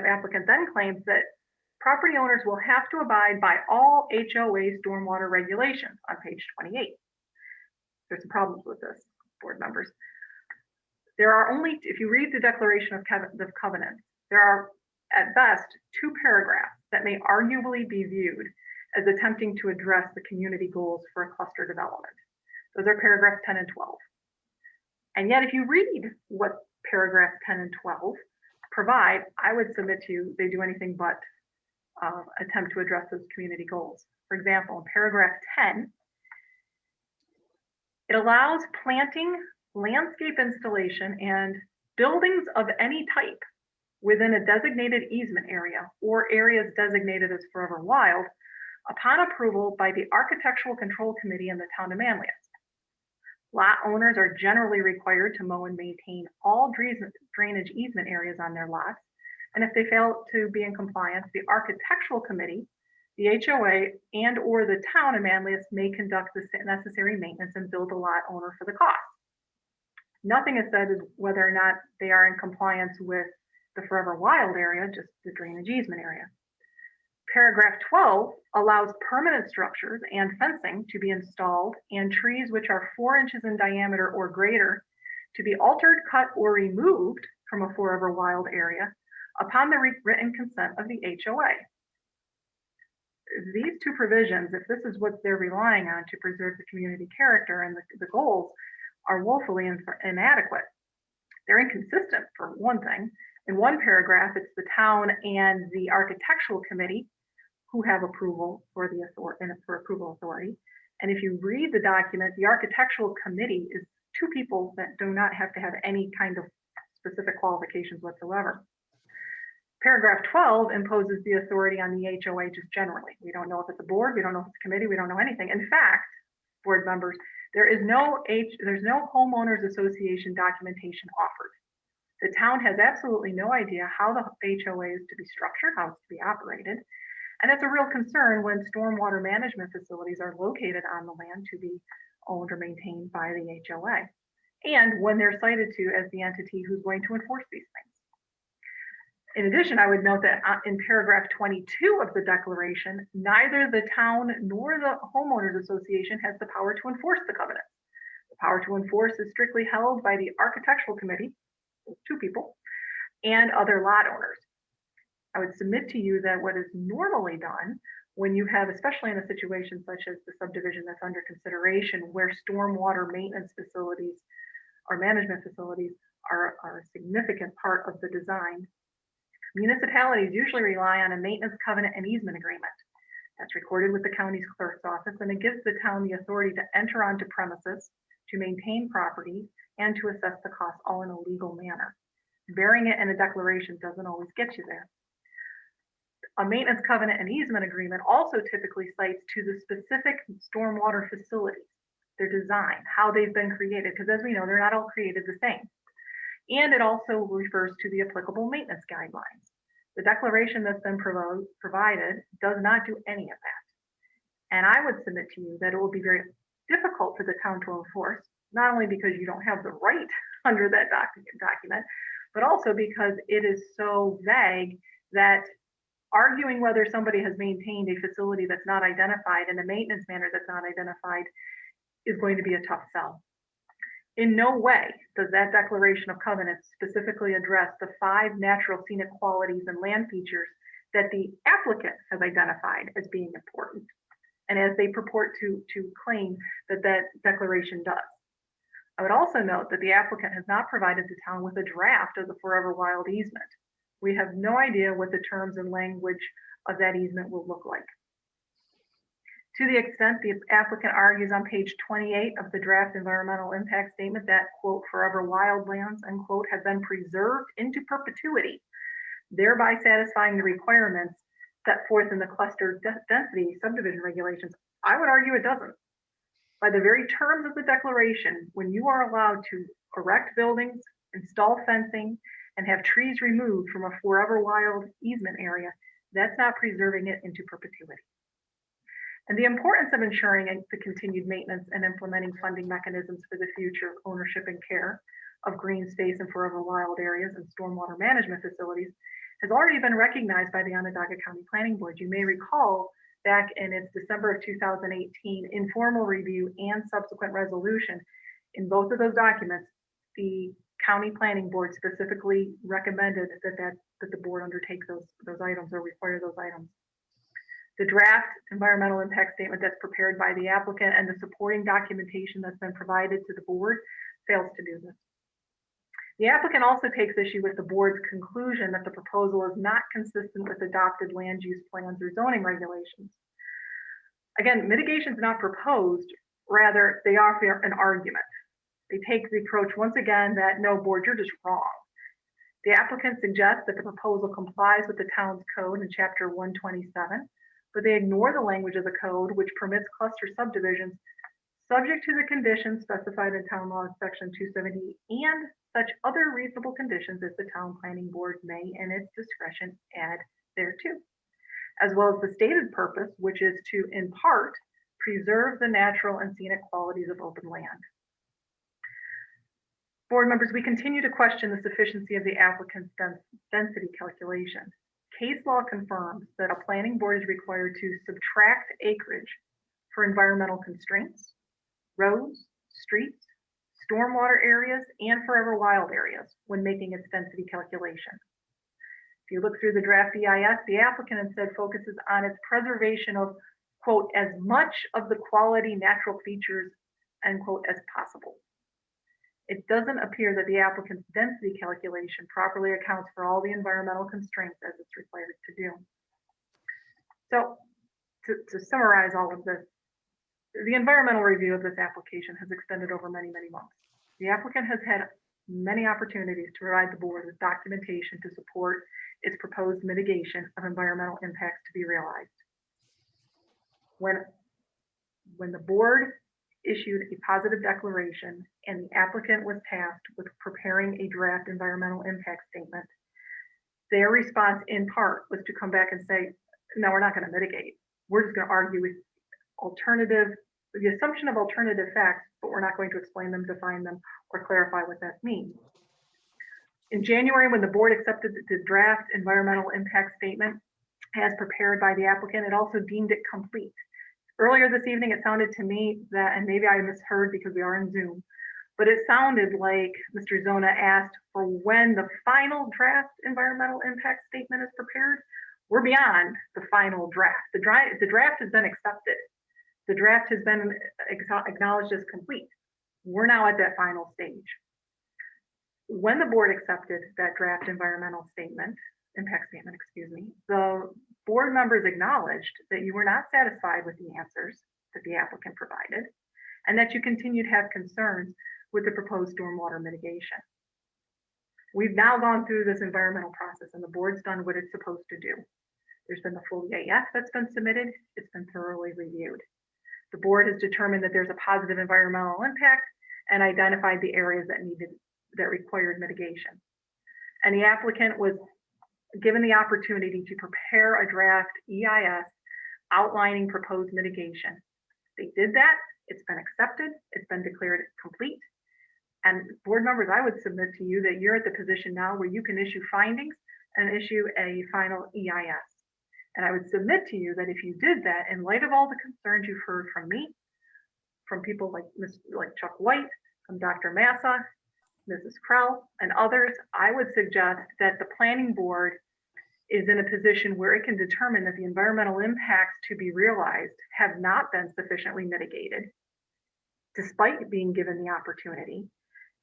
applicant then claims that property owners will have to abide by all HOA stormwater regulations on page 28. There's some problems with this, board members. There are only, if you read the declaration of covenants, there are at best 2 paragraphs that may arguably be viewed as attempting to address the community goals for a cluster development. Those are paragraphs 10 and 12. And yet if you read what paragraphs 10 and 12 provide, I would submit to you they do anything but attempt to address those community goals. For example, in paragraph 10, it allows planting, landscape installation, and buildings of any type within a designated easement area or areas designated as forever wild upon approval by the Architectural Control Committee in the town of Manlius. Lot owners are generally required to mow and maintain all drainage easement areas on their lots. And if they fail to be in compliance, the Architectural Committee, the HOA, and or the town of Manlius may conduct the necessary maintenance and bill the lot owner for the cost. Nothing is said as whether or not they are in compliance with the forever wild area, just the drainage easement area. Paragraph 12 allows permanent structures and fencing to be installed and trees which are 4 inches in diameter or greater to be altered, cut, or removed from a forever wild area upon the written consent of the HOA. These 2 provisions, if this is what they're relying on to preserve the community character and the goals, are woefully inadequate. They're inconsistent, for one thing. In one paragraph, it's the town and the Architectural Committee who have approval for the approval authority. And if you read the document, the Architectural Committee is 2 people that do not have to have any kind of specific qualifications whatsoever. Paragraph 12 imposes the authority on the HOA just generally. We don't know if it's a board, we don't know if it's a committee, we don't know anything. In fact, board members, there's no homeowners association documentation offered. The town has absolutely no idea how the HOA is to be structured, how it's to be operated. And it's a real concern when stormwater management facilities are located on the land to be owned or maintained by the HOA, and when they're cited to as the entity who's going to enforce these things. In addition, I would note that in paragraph 22 of the declaration, neither the town nor the homeowners association has the power to enforce the covenant. The power to enforce is strictly held by the architectural committee, two people, and other lot owners. I would submit to you that what is normally done when you have, especially in a situation such as the subdivision that's under consideration, where stormwater maintenance facilities or management facilities are a significant part of the design, municipalities usually rely on a maintenance covenant and easement agreement. That's recorded with the county's clerk's office, and it gives the town the authority to enter onto premises, to maintain property, and to assess the costs all in a legal manner. Bearing it in a declaration doesn't always get you there. A maintenance covenant and easement agreement also typically cites to the specific stormwater facilities, their design, how they've been created, because as we know, they're not all created the same. And it also refers to the applicable maintenance guidelines. The declaration that's been provided does not do any of that. And I would submit to you that it will be very difficult for the town to enforce, not only because you don't have the right under that document, but also because it is so vague that arguing whether somebody has maintained a facility that's not identified in a maintenance manner that's not identified is going to be a tough sell. In no way does that declaration of covenants specifically address the 5 natural scenic qualities and land features that the applicant has identified as being important, and as they purport to claim that that declaration does. I would also note that the applicant has not provided the town with a draft of the Forever Wild easement. We have no idea what the terms and language of that easement will look like. To the extent the applicant argues on page 28 of the draft environmental impact statement that, quote, forever wildlands, unquote, have been preserved into perpetuity, thereby satisfying the requirements set forth in the cluster density subdivision regulations, I would argue it doesn't. By the very terms of the declaration, when you are allowed to erect buildings, install fencing, and have trees removed from a forever wild easement area, that's not preserving it into perpetuity. And the importance of ensuring the continued maintenance and implementing funding mechanisms for the future ownership and care of green space and forever wild areas and stormwater management facilities has already been recognized by the Onondaga County Planning Board. You may recall back in its December of 2018 informal review and subsequent resolution, in both of those documents, the County Planning Board specifically recommended that the board undertake those items or require those items. The draft environmental impact statement that's prepared by the applicant and the supporting documentation that's been provided to the board fails to do this. The applicant also takes issue with the board's conclusion that the proposal is not consistent with adopted land use plans or zoning regulations. Again, mitigation is not proposed, rather they offer an argument. They take the approach once again that no, board, you're just wrong. The applicant suggests that the proposal complies with the town's code in chapter 127, but they ignore the language of the code which permits cluster subdivisions subject to the conditions specified in town law section 270 and such other reasonable conditions as the town planning board may in its discretion add thereto, as well as the stated purpose, which is to in part preserve the natural and scenic qualities of open land. Board members, we continue to question the sufficiency of the applicant's density calculation. Case law confirms that a planning board is required to subtract acreage for environmental constraints, roads, streets, stormwater areas, and forever wild areas when making its density calculation. If you look through the draft EIS, the applicant instead focuses on its preservation of, quote, as much of the quality natural features, end quote, as possible. It doesn't appear that the applicant's density calculation properly accounts for all the environmental constraints as it's required to do. So to summarize all of this, the environmental review of this application has extended over many, many months. The applicant has had many opportunities to provide the board with documentation to support its proposed mitigation of environmental impacts to be realized. When the board issued a positive declaration and the applicant was tasked with preparing a draft environmental impact statement, their response in part was to come back and say, no, we're not going to mitigate. We're just going to argue with alternative the assumption of alternative facts, but we're not going to explain them, define them, or clarify what that means. In January, when the board accepted the draft environmental impact statement as prepared by the applicant, it also deemed it complete. Earlier this evening, it sounded to me that, and maybe I misheard because we are in Zoom, but it sounded like Mr. Zona asked for when the final draft environmental impact statement is prepared. We're beyond the final draft. The draft has been accepted. The draft has been acknowledged as complete. We're now at that final stage. When the board accepted that draft environmental statement, impact statement, excuse me, the board members acknowledged that you were not satisfied with the answers that the applicant provided, and that you continue to have concerns with the proposed stormwater mitigation. We've now gone through this environmental process and the board's done what it's supposed to do. There's been the full EAF that's been submitted. It's been thoroughly reviewed. The board has determined that there's a positive environmental impact and identified the areas that required mitigation. And the applicant was given the opportunity to prepare a draft EIS outlining proposed mitigation. They did that. It's been accepted. It's been declared complete. And board members, I would submit to you that you're at the position now where you can issue findings and issue a final EIS. And I would submit to you that if you did that, in light of all the concerns you've heard from me, from people like Chuck White, from Dr. Massa, Mrs. Krell, and others, I would suggest that the planning board is in a position where it can determine that the environmental impacts to be realized have not been sufficiently mitigated, despite being given the opportunity,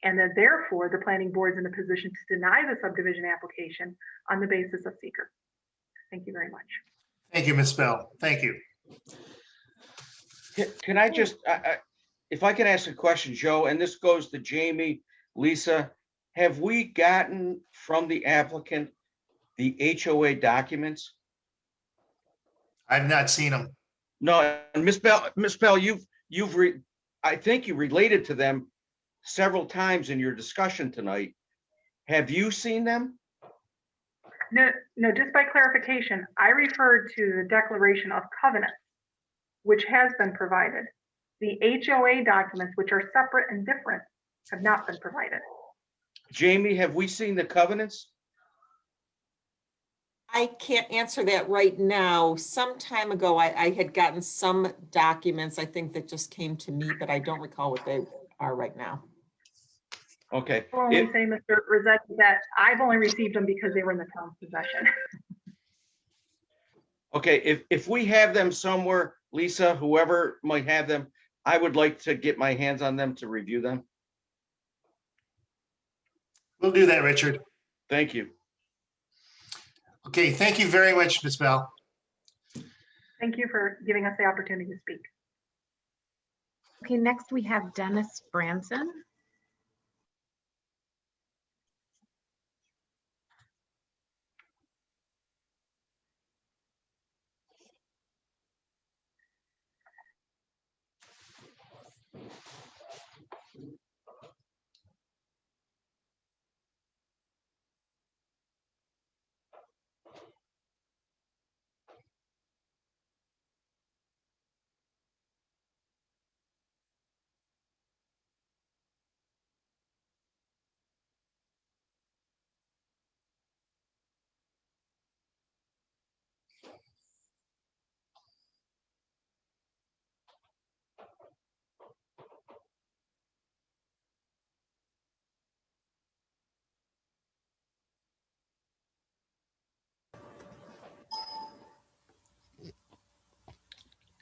and that therefore the planning board is in a position to deny the subdivision application on the basis of seeker. Thank you very much.
Thank you, Ms. Bell. Thank you.
Can I just, if I can ask a question, Joe, and this goes to Jamie, Lisa, have we gotten from the applicant the HOA documents?
I've not seen them.
No, and Ms. Bell, I think you related to them several times in your discussion tonight. Have you seen them?
No, just by clarification, I referred to the declaration of covenant, which has been provided. The HOA documents, which are separate and different, have not been provided.
Jamie, have we seen the covenants?
I can't answer that right now. Some time ago, I had gotten some documents, I think, that just came to me, but I don't recall what they are right now.
Okay.
I'll only say, Mr. Rossetti, that I've only received them because they were in the town's possession.
Okay, if we have them somewhere, Lisa, whoever might have them, I would like to get my hands on them to review them.
We'll do that, Richard.
Thank you.
Okay, thank you very much, Ms. Bell.
Thank you for giving us the opportunity to speak.
Okay, next we have Dennis Branson.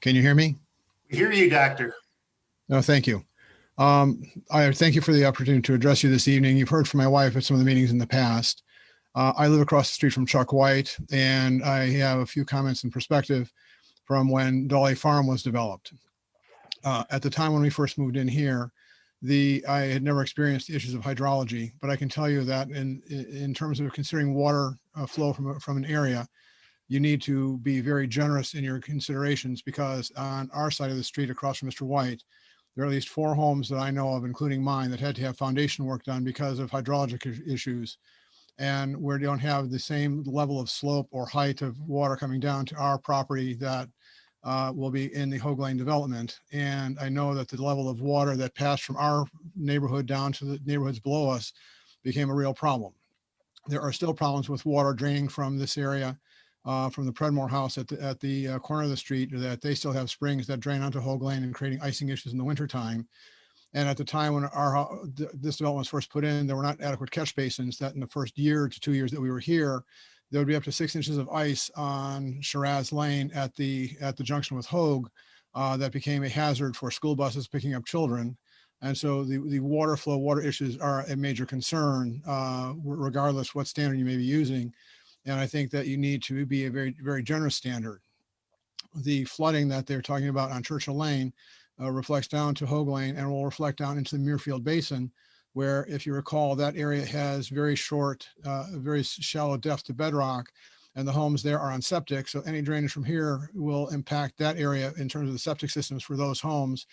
Can you hear me?
We hear you, Doctor.
No, thank you. I thank you for the opportunity to address you this evening. You've heard from my wife at some of the meetings in the past. I live across the street from Chuck White, and I have a few comments and perspective from when Dolly Farm was developed. At the time when we first moved in here, I had never experienced issues of hydrology, but I can tell you that in terms of considering water flow from an area, you need to be very generous in your considerations, because on our side of the street across from Mr. White, there are at least 4 homes that I know of, including mine, that had to have foundation work done because of hydrologic issues. And we don't have the same level of slope or height of water coming down to our property that will be in the Hogue Lane development. And I know that the level of water that passed from our neighborhood down to the neighborhoods below us became a real problem. There are still problems with water draining from this area, from the Predmore house at the corner of the street, that they still have springs that drain onto Hogue Lane and creating icing issues in the wintertime. And at the time when this development was first put in, there were not adequate catch basins that in the first year to 2 years that we were here, there would be up to 6 inches of ice on Shiraz Lane at the junction with Hogue that became a hazard for school buses picking up children. And so the water issues are a major concern, regardless what standard you may be using. And I think that you need to be a very, very generous standard. The flooding that they're talking about on Churchill Lane reflects down to Hogue Lane and will reflect down into the Muirfield Basin, where, if you recall, that area has very short, very shallow depth to bedrock, and the homes there are on septic. So any drainage from here will impact that area in terms of the septic systems for those homes,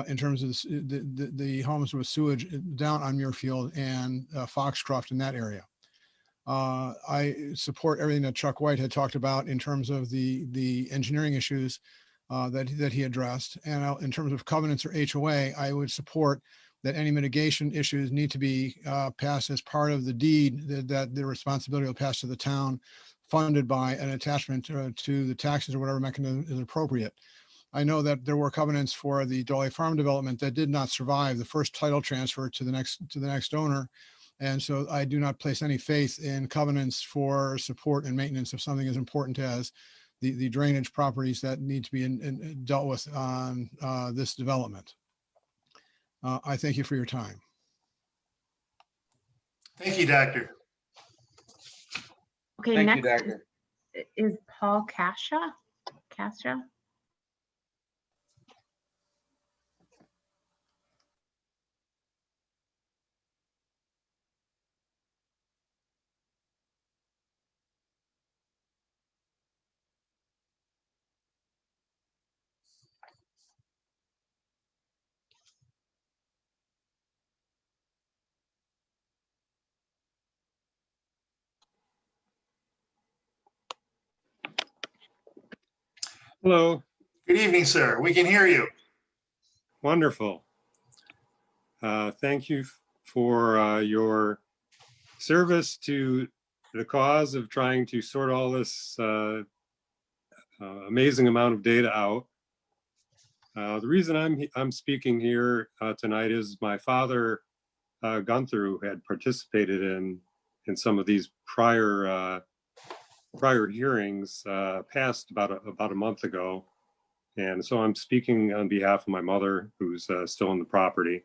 in terms of the homes with sewage down on Muirfield and Foxcroft in that area. I support everything that Chuck White had talked about in terms of the engineering issues that he addressed. And in terms of covenants or HOA, I would support that any mitigation issues need to be passed as part of the deed, that the responsibility will pass to the town, funded by an attachment to the taxes or whatever mechanism is appropriate. I know that there were covenants for the Dolly Farm development that did not survive the first title transfer to the next owner. And so I do not place any faith in covenants for support and maintenance of something as important as the drainage properties that need to be dealt with on this development. I thank you for your time.
Thank you, Doctor.
Okay,
Thank
next
you, Doctor.
is Paul Kasha. Kasha.
Hello.
Good evening, sir. We can hear you.
Wonderful. Thank you for your service to the cause of trying to sort all this amazing amount of data out. The reason I'm speaking here tonight is my father, Gunther, who had participated in some of these prior hearings, passed about a month ago. And so I'm speaking on behalf of my mother, who's still in the property.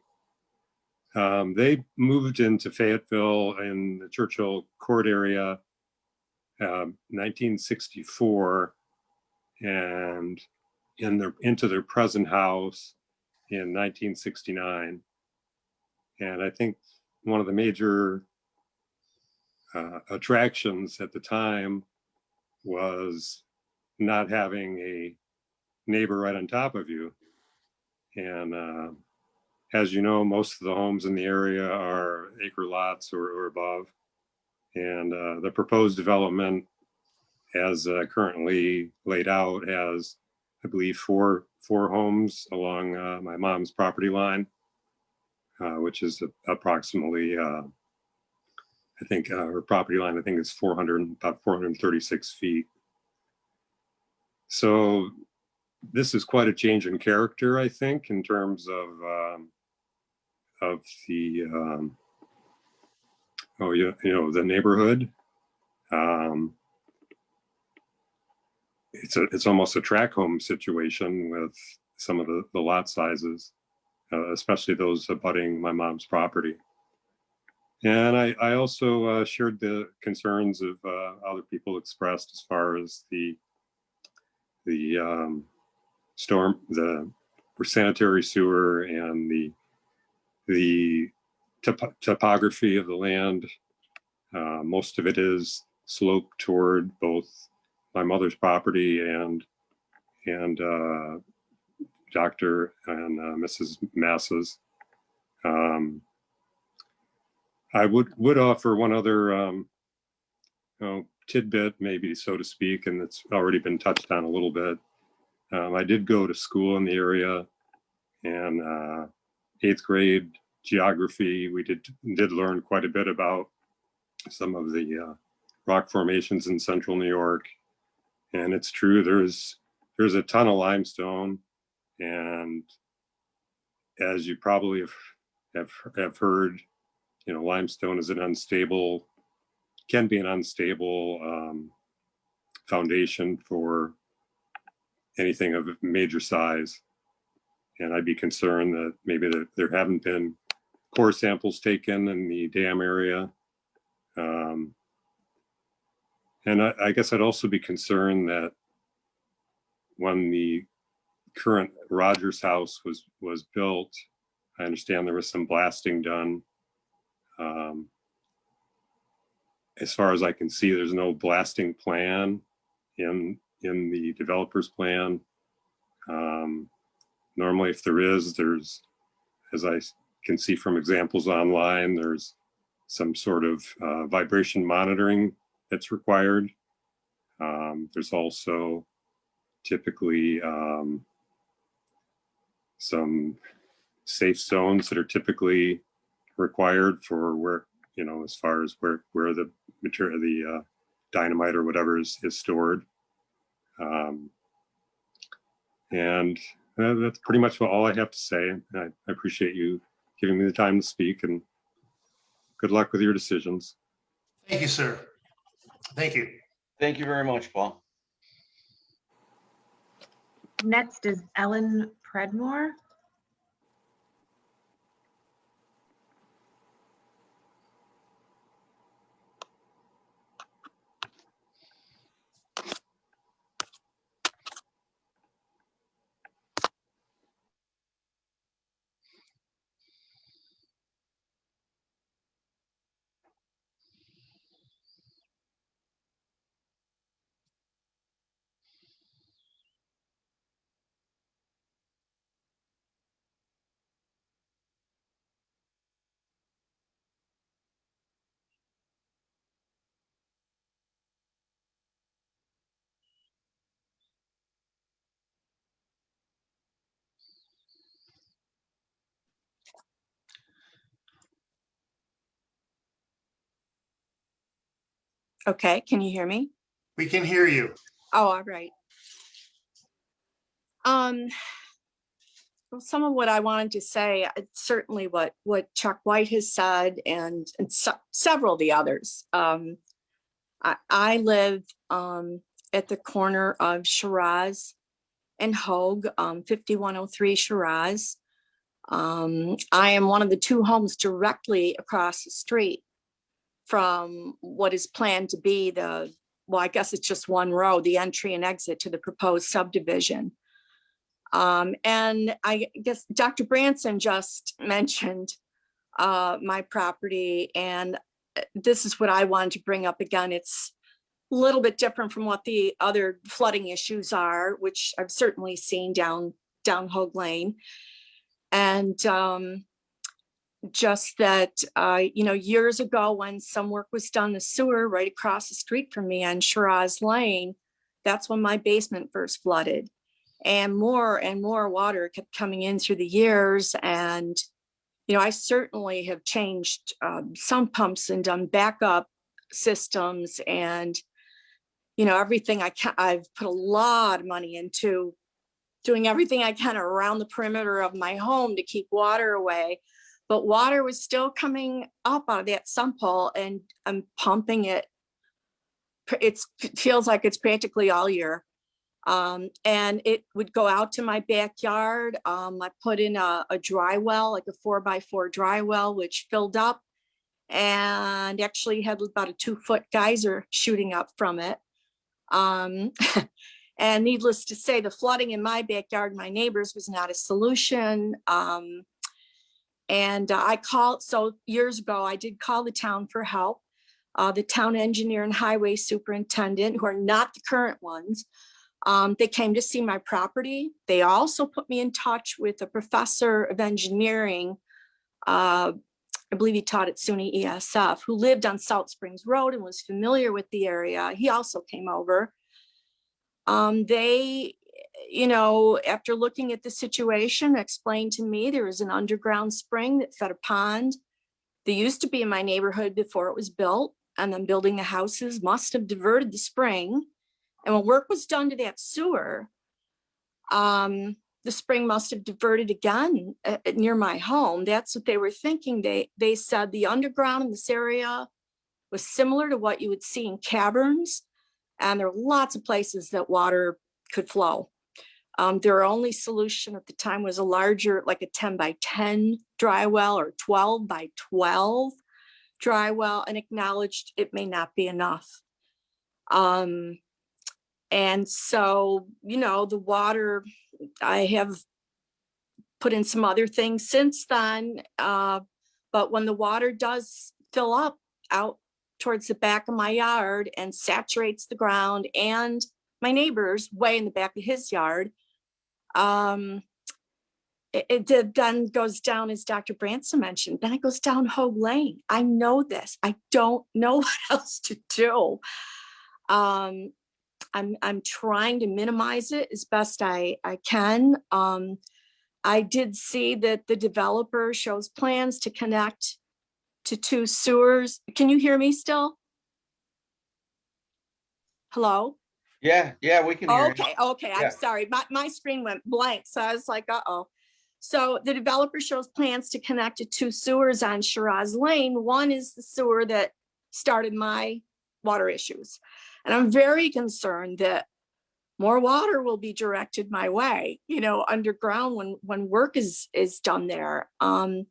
They moved into Fayetteville in the Churchill Court area, 1964, and into their present house in 1969. And I think one of the major attractions at the time was not having a neighbor right on top of you. And as you know, most of the homes in the area are acre lots or above. And the proposed development, as currently laid out, has, I believe, four homes along my mom's property line, which is approximately, I think her property line, I think is about 436 feet. So this is quite a change in character, I think, in terms of the the neighborhood. It's almost a tract home situation with some of the lot sizes, especially those abutting my mom's property. And I also shared the concerns of other people expressed as far as the sanitary sewer and the topography of the land. Most of it is sloped toward both my mother's property and Dr. and Mrs. Mass's. I would offer one other tidbit, maybe, so to speak, and it's already been touched on a little bit. I did go to school in the area, and 8th grade geography, we did learn quite a bit about some of the rock formations in central New York. And it's true, there's a ton of limestone, and as you probably have heard, limestone is can be an unstable foundation for anything of major size. And I'd be concerned that maybe there haven't been core samples taken in the dam area. And I guess I'd also be concerned that when the current Rogers house was built, I understand there was some blasting done. As far as I can see, there's no blasting plan in the developer's plan. Normally, if there is, as I can see from examples online, there's some sort of vibration monitoring that's required. There's also typically some safe zones that are typically required for where, as far as where the material, the dynamite or whatever is stored. And that's pretty much all I have to say. I appreciate you giving me the time to speak, and good luck with your decisions.
Thank you, sir. Thank you.
Thank you very much, Paul.
Next is Ellen Predmore.
Okay, can you hear me?
We can hear you.
Oh, all right. Well, some of what I wanted to say, certainly what Chuck White has said, and several of the others. I live at the corner of Shiraz and Hogue, 5103 Shiraz. I am one of the two homes directly across the street from what is planned to be well, I guess it's just one road, the entry and exit to the proposed subdivision. And I guess Dr. Branson just mentioned my property, and this is what I wanted to bring up again. It's a little bit different from what the other flooding issues are, which I've certainly seen down Hogue Lane. And just that, years ago when some work was done, the sewer right across the street from me on Shiraz Lane, that's when my basement first flooded. And more water kept coming in through the years. And, I certainly have changed some pumps and done backup systems and, everything I've put a lot of money into doing everything I can around the perimeter of my home to keep water away. But water was still coming up out of that sump hole, and I'm pumping it. It feels like it's practically all year. And it would go out to my backyard. I put in a dry well, like a 4x4 dry well, which filled up and actually had about a 2-foot geyser shooting up from it. And needless to say, the flooding in my backyard, my neighbors, was not a solution. And so years ago, I did call the town for help. The town engineer and highway superintendent, who are not the current ones, they came to see my property. They also put me in touch with a professor of engineering. I believe he taught at SUNY ESF, who lived on South Springs Road and was familiar with the area. He also came over. They you know, after looking at the situation, explained to me there was an underground spring that fed a pond that used to be in my neighborhood before it was built, and then building the houses must have diverted the spring. And when work was done to that sewer, the spring must have diverted again near my home. That's what they were thinking. They said the underground in this area was similar to what you would see in caverns, and there are lots of places that water could flow. Their only solution at the time was a larger, like a 10 by 10 dry well or 12 by 12 dry well, and acknowledged it may not be enough. And so, you know, the water, I have put in some other things since then, but when the water does fill up out towards the back of my yard and saturates the ground and my neighbor's way in the back of his yard, it then goes down, as Dr. Branson mentioned, then it goes down Hogue Lane. I know this. I don't know what else to do. I'm trying to minimize it as best I can. I did see that the developer shows plans to connect to 2 sewers. Can you hear me still? Hello?
Yeah, we can hear you.
Okay, I'm
Yeah.
sorry. My screen went blank, so I was like, uh-oh. So the developer shows plans to connect to 2 sewers on Shiraz Lane. One is the sewer that started my water issues. And I'm very concerned that more water will be directed my way, you know, underground when work is done there. And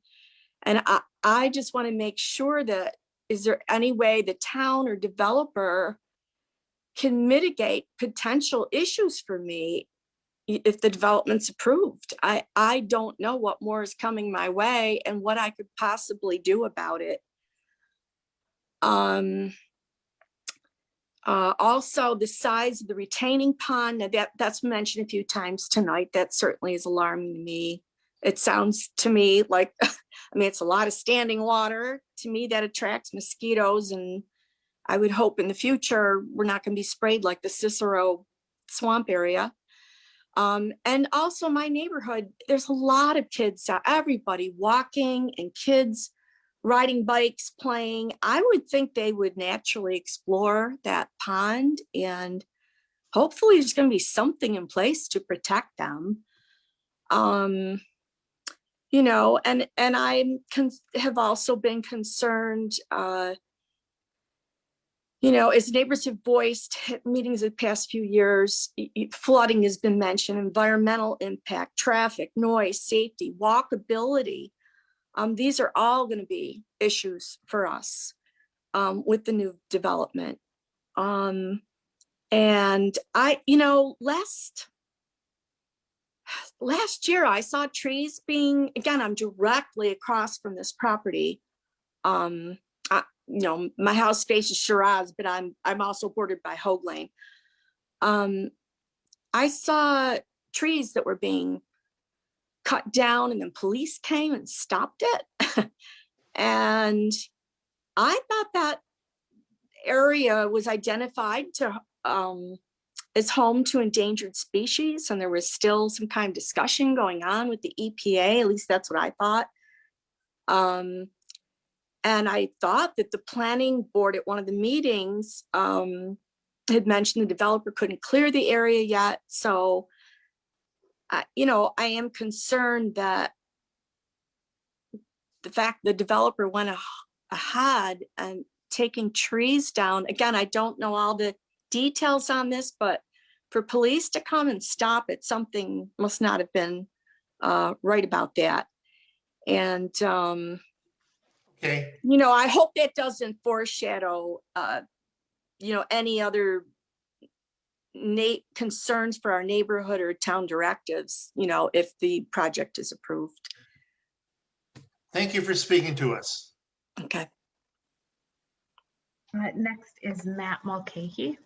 I just want to make sure that, is there any way the town or developer can mitigate potential issues for me if the development's approved? I don't know what more is coming my way and what I could possibly do about it. Also, the size of the retaining pond, that's mentioned a few times tonight. That certainly is alarming to me. It sounds to me like, I mean, it's a lot of standing water. To me, that attracts mosquitoes, and I would hope in the future we're not going to be sprayed like the Cicero swamp area. And also my neighborhood, there's a lot of kids, everybody walking and kids riding bikes, playing. I would think they would naturally explore that pond, and hopefully there's going to be something in place to protect them. You know, and I have also been concerned, you know, as neighbors have voiced at meetings the past few years, flooding has been mentioned, environmental impact, traffic, noise, safety, walkability. These are all going to be issues for us with the new development. And I, you know, last year I saw trees being, again, I'm directly across from this property. You know, my house faces Shiraz, but I'm also bordered by Hogue Lane. I saw trees that were being cut down, and then police came and stopped it. And I thought that area was identified to as home to endangered species, and there was still some kind of discussion going on with the EPA. At least that's what I thought. And I thought that the planning board at one of the meetings had mentioned the developer couldn't clear the area yet. So, you know, I am concerned that the fact the developer went ahead and taking trees down. Again, I don't know all the details on this, but for police to come and stop it, something must not have been right about that. And,
okay,
you know, I hope that doesn't foreshadow, you know, any other concerns for our neighborhood or town directives, you know, if the project is approved.
thank you for speaking to us.
Okay.
Next is Matt Mulcahy.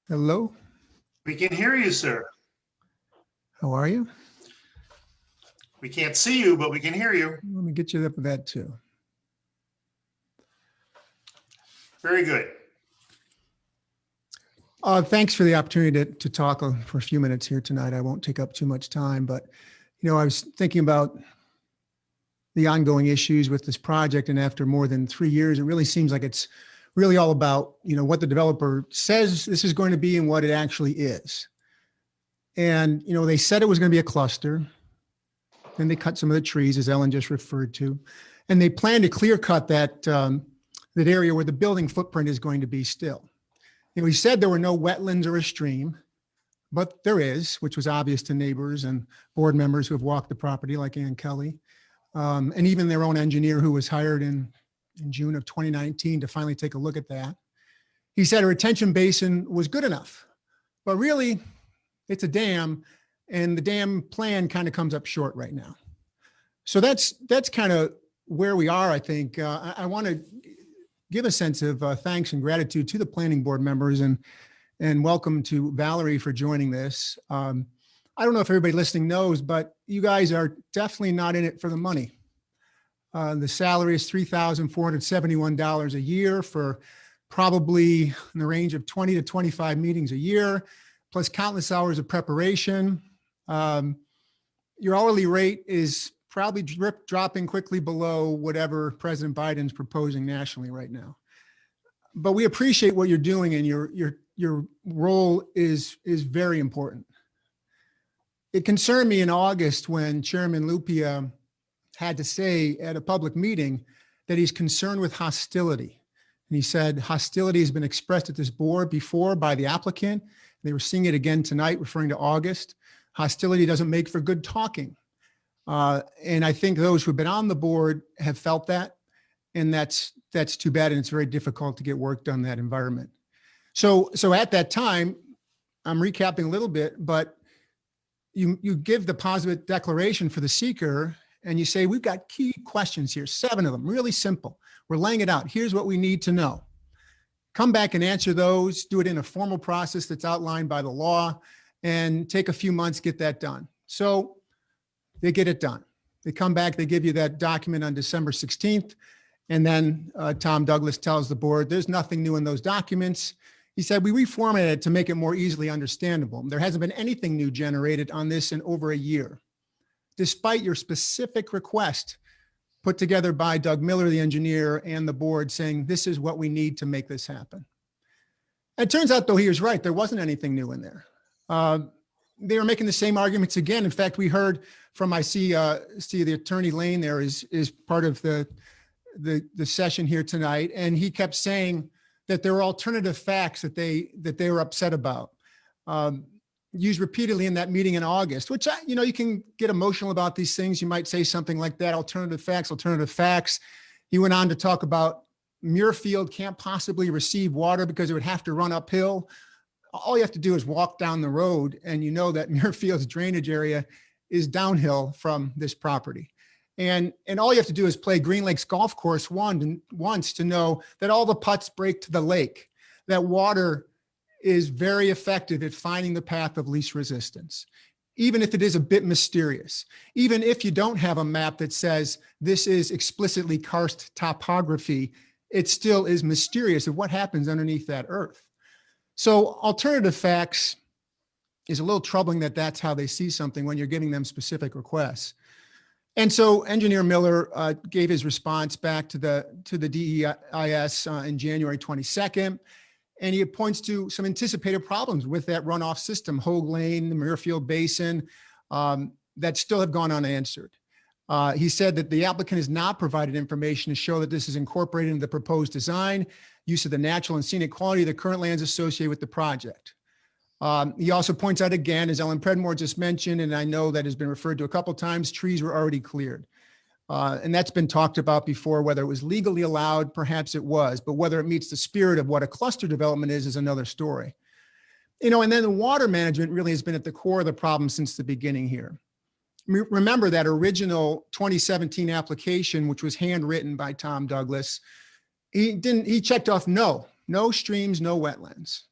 Hello,
We can hear you, sir.
how are you?
We can't see you, but we can hear you.
Let me get you up with that too.
Very good.
Thanks for the opportunity to talk for a few minutes here tonight. I won't take up too much time, but I was thinking about the ongoing issues with this project, and after more than 3 years, it really seems like it's really all about what the developer says this is going to be and what it actually is. And they said it was going to be a cluster. Then they cut some of the trees, as Ellen just referred to, and they plan to clear cut that area where the building footprint is going to be still. He said there were no wetlands or a stream, but there is, which was obvious to neighbors and board members who have walked the property, like Ann Kelly, and even their own engineer who was hired in June of 2019 to finally take a look at that. He said a retention basin was good enough, but really it's a dam, and the dam plan kind of comes up short right now. So that's kind of where we are, I think. I want to give a sense of thanks and gratitude to the planning board members, and welcome to Valerie for joining this. I don't know if everybody listening knows, but you guys are definitely not in it for the money. The salary is $3,471 a year for probably in the range of 20 to 25 meetings a year, plus countless hours of preparation. Your hourly rate is probably dropping quickly below whatever President Biden's proposing nationally right now. But we appreciate what you're doing, and your role is very important. It concerned me in August when Chairman Lupia had to say at a public meeting that he's concerned with hostility. And he said hostility has been expressed at this board before by the applicant. They were seeing it again tonight, referring to August. Hostility doesn't make for good talking. And I think those who've been on the board have felt that, and that's too bad. And it's very difficult to get work done in that environment. So at that time, I'm recapping a little bit, but you give the positive declaration for the seeker, and you say, we've got key questions here, 7 of them, really simple. We're laying it out. Here's what we need to know. Come back and answer those, do it in a formal process that's outlined by the law, and take a few months, get that done. So they get it done. They come back, they give you that document on December 16th. And then Tom Douglas tells the board, there's nothing new in those documents. He said, we reformatted it to make it more easily understandable. There hasn't been anything new generated on this in over a year, despite your specific request put together by Doug Miller, the engineer, and the board saying, this is what we need to make this happen. It turns out, though, he was right. There wasn't anything new in there. They were making the same arguments again. In fact, we heard from, I see the attorney Lane there is part of the session here tonight. And he kept saying that there were alternative facts that they were upset about. Used repeatedly in that meeting in August, which, you can get emotional about these things. You might say something like that, alternative facts, alternative facts. He went on to talk about Muirfield can't possibly receive water because it would have to run uphill. All you have to do is walk down the road, and you know that Muirfield's drainage area is downhill from this property. And all you have to do is play Green Lakes Golf Course once to know that all the putts break to the lake, that water is very effective at finding the path of least resistance, even if it is a bit mysterious. Even if you don't have a map that says this is explicitly karst topography, it still is mysterious of what happens underneath that earth. So alternative facts is a little troubling that that's how they see something when you're giving them specific requests. And so Engineer Miller gave his response back to the DEIS in January 22nd. And he points to some anticipated problems with that runoff system, Hogue Lane, the Muirfield Basin, that still have gone unanswered. He said that the applicant has not provided information to show that this is incorporated into the proposed design, use of the natural and scenic quality of the current lands associated with the project. He also points out again, as Ellen Predmore just mentioned, and I know that has been referred to a couple of times, trees were already cleared. And that's been talked about before, whether it was legally allowed, perhaps it was, but whether it meets the spirit of what a cluster development is another story. And then the water management really has been at the core of the problem since the beginning here. Remember that original 2017 application, which was handwritten by Tom Douglas, he checked off no streams, no wetlands.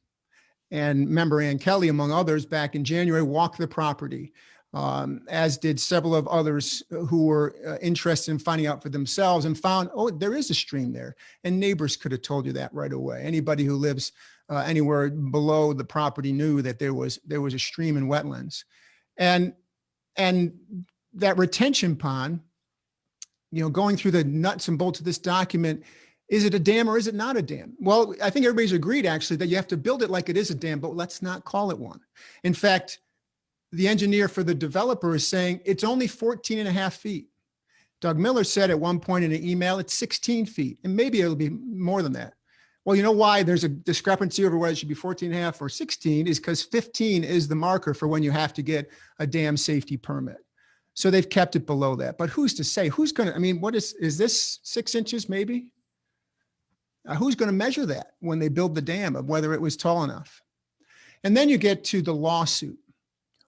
and member Ann Kelly, among others, back in January, walked the property, as did several of others who were interested in finding out for themselves and found, oh, there is a stream there. And neighbors could have told you that right away. Anybody who lives anywhere below the property knew that there was a stream and wetlands. And that retention pond, going through the nuts and bolts of this document, is it a dam or is it not a dam? Well, I think everybody's agreed actually that you have to build it like it is a dam, but let's not call it one. In fact, the engineer for the developer is saying it's only 14 and a half feet. Doug Miller said at one point in an email, it's 16 feet, and maybe it'll be more than that. Well, you know why there's a discrepancy over whether it should be 14 and a half or 16 is because 15 is the marker for when you have to get a dam safety permit. So they've kept it below that, but who's to say? Who's going to, I mean, what is this 6 inches maybe? Who's going to measure that when they build the dam of whether it was tall enough? And then you get to the lawsuit.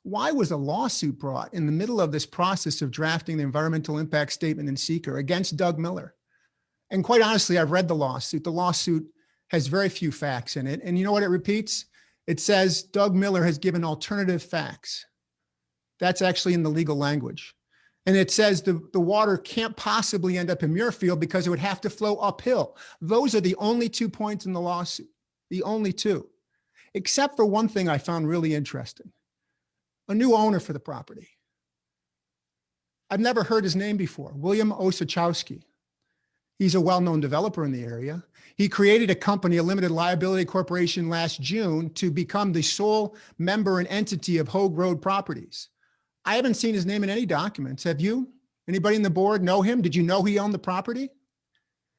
Why was a lawsuit brought in the middle of this process of drafting the environmental impact statement in seeker against Doug Miller? And quite honestly, I've read the lawsuit. The lawsuit has very few facts in it. And you know what it repeats? It says Doug Miller has given alternative facts. That's actually in the legal language. And it says the water can't possibly end up in Muirfield because it would have to flow uphill. Those are the only 2 points in the lawsuit, the only two, except for one thing I found really interesting. A new owner for the property. I've never heard his name before, William Osachowski. He's a well-known developer in the area. He created a company, a limited liability corporation last June to become the sole member and entity of Hogue Road Properties. I haven't seen his name in any documents. Have you? Anybody in the board know him? Did you know he owned the property?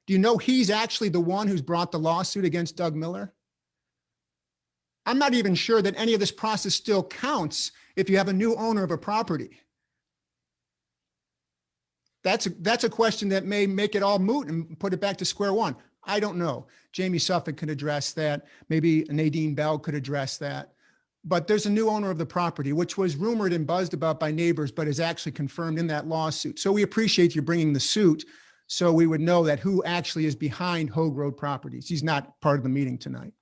Do you know he's actually the one who's brought the lawsuit against Doug Miller? I'm not even sure that any of this process still counts if you have a new owner of a property. That's a question that may make it all moot and put it back to square one. I don't know. Jamie Suffolk could address that. Maybe Nadine Bell could address that. But there's a new owner of the property, which was rumored and buzzed about by neighbors, but is actually confirmed in that lawsuit. So we appreciate you bringing the suit so we would know that who actually is behind Hogue Road Properties. He's not part of the meeting tonight.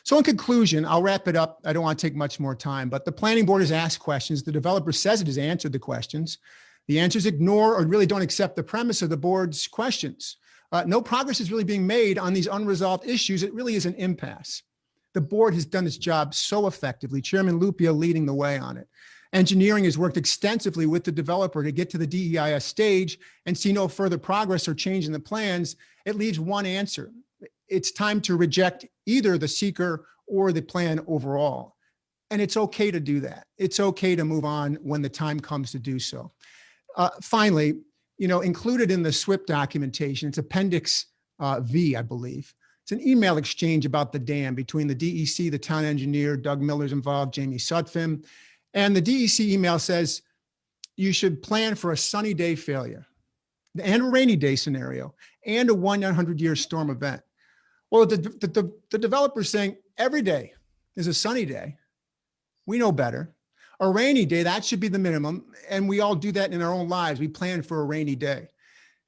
So in conclusion, I'll wrap it up. I don't want to take much more time, but the planning board has asked questions. The developer says it has answered the questions. The answers ignore or really don't accept the premise of the board's questions. No progress is really being made on these unresolved issues. It really is an impasse. The board has done its job so effectively. Chairman Lupia leading the way on it. Engineering has worked extensively with the developer to get to the DEIS stage and see no further progress or change in the plans. It leaves one answer. It's time to reject either the seeker or the plan overall. And it's okay to do that. It's okay to move on when the time comes to do so. Finally, included in the SWIP documentation, it's Appendix V, I believe. It's an email exchange about the dam between the DEC, the town engineer, Doug Miller's involved, Jamie Sutphin. And the DEC email says, you should plan for a sunny day failure and a rainy day scenario and a 100-year storm event. Well, the developer's saying every day is a sunny day. We know better. A rainy day, that should be the minimum. And we all do that in our own lives. We plan for a rainy day.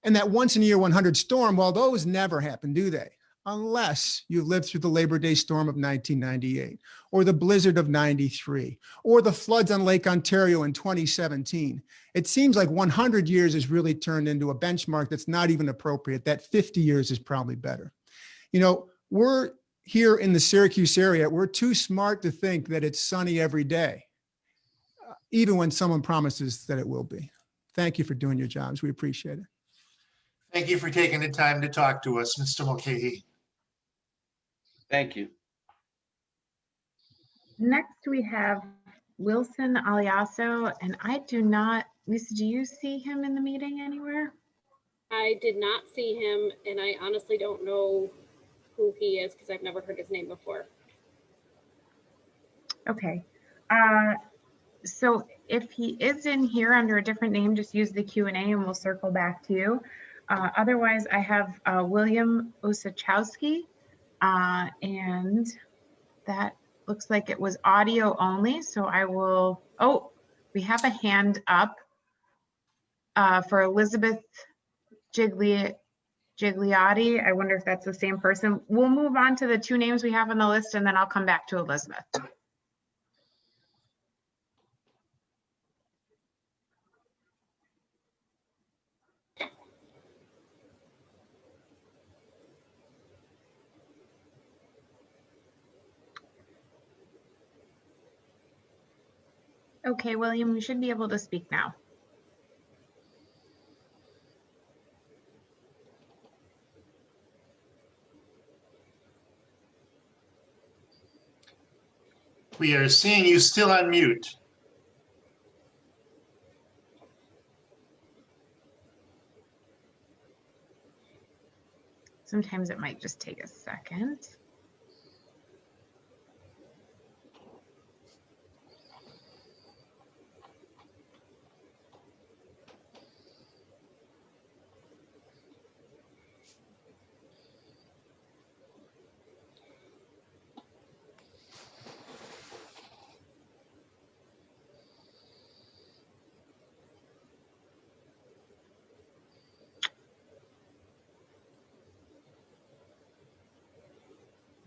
And that once in a year 100 storm, well, those never happen, do they? Unless you've lived through the Labor Day storm of 1998, or the blizzard of 93, or the floods on Lake Ontario in 2017. It seems like 100 years has really turned into a benchmark that's not even appropriate. That 50 years is probably better. We're here in the Syracuse area. We're too smart to think that it's sunny every day, even when someone promises that it will be. Thank you for doing your jobs. We appreciate it.
Thank you for taking the time to talk to us, Mr. Mulcahy.
Thank you.
Next, we have Wilson Aliaso, and I do not, Lisa, do you see him in the meeting anywhere?
I did not see him, and I honestly don't know who he is because I've never heard his name before.
Okay. So if he is in here under a different name, just use the Q&A and we'll circle back to you. Otherwise, I have William Osachowski, and that looks like it was audio only. So I will, we have a hand up for Elizabeth Gigliotti. Gigliotti. I wonder if that's the same person. We'll move on to the two names we have on the list, and then I'll come back to Elizabeth. Okay, William, you should be able to speak now.
We are seeing you still on mute.
Sometimes it might just take a second.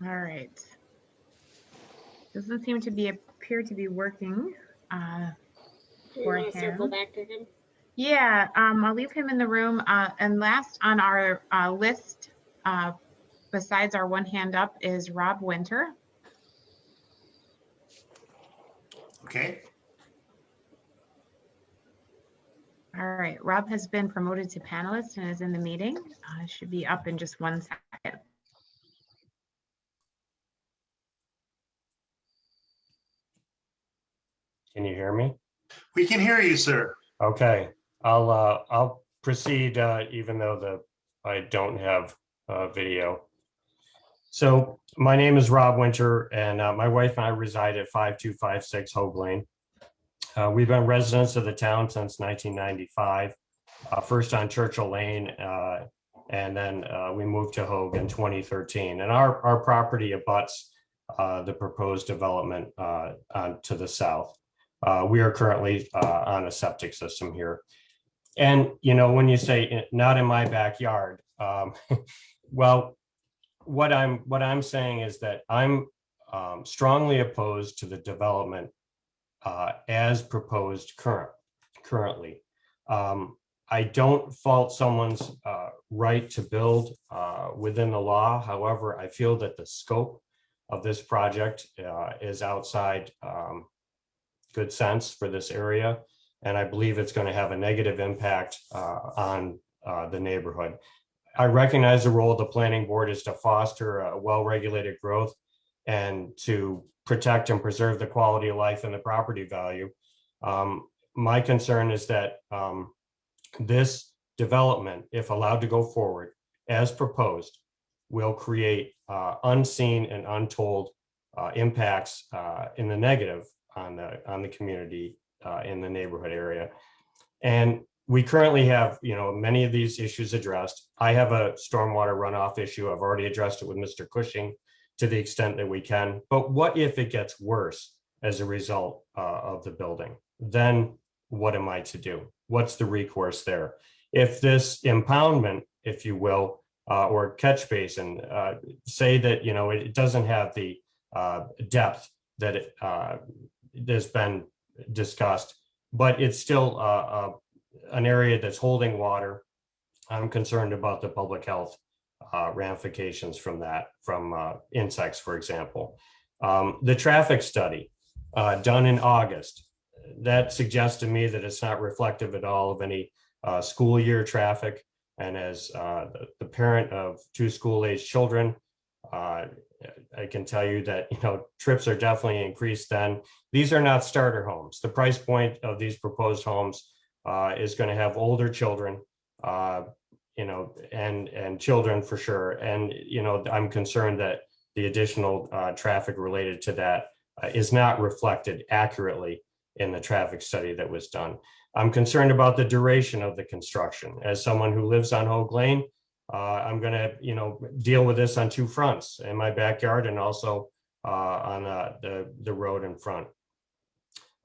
All right. Doesn't seem to appear to be working
Do we
for
want to circle
him.
back to him?
Yeah, I'll leave him in the room. And last on our list, besides our one hand up, is Rob Winter.
Okay.
All right, Rob has been promoted to panelist and is in the meeting. Should be up in just 1 second.
Can you hear me?
We can hear you, sir.
Okay, I'll proceed even though I don't have video. So my name is Rob Winter, and my wife and I reside at 5256 Hogue Lane. We've been residents of the town since 1995, first on Churchill Lane, and then we moved to Hogue in 2013. And our property abuts the proposed development to the south. We are currently on a septic system here. And, you know, when you say not in my backyard, well, what I'm saying is that I'm strongly opposed to the development as proposed currently. I don't fault someone's right to build within the law. However, I feel that the scope of this project is outside good sense for this area. And I believe it's going to have a negative impact on the neighborhood. I recognize the role of the planning board is to foster a well-regulated growth and to protect and preserve the quality of life and the property value. My concern is that this development, if allowed to go forward as proposed, will create unseen and untold impacts in the negative on the community in the neighborhood area. And we currently have, you know, many of these issues addressed. I have a stormwater runoff issue. I've already addressed it with Mr. Cushing to the extent that we can. But what if it gets worse as a result of the building? Then what am I to do? What's the recourse there? If this impoundment, if you will, or catch basin, say that, you know, it doesn't have the depth that it has been discussed, but it's still an area that's holding water. I'm concerned about the public health ramifications from that, from insects, for example. The traffic study done in August, that suggests to me that it's not reflective at all of any school year traffic. And as the parent of 2 school-aged children, I can tell you that, you know, trips are definitely increased then. These are not starter homes. The price point of these proposed homes is going to have older children, you know, and children for sure. And, you know, I'm concerned that the additional traffic related to that is not reflected accurately in the traffic study that was done. I'm concerned about the duration of the construction. As someone who lives on Hogue Lane, I'm going to, you know, deal with this on 2 fronts, in my backyard and also on the road in front.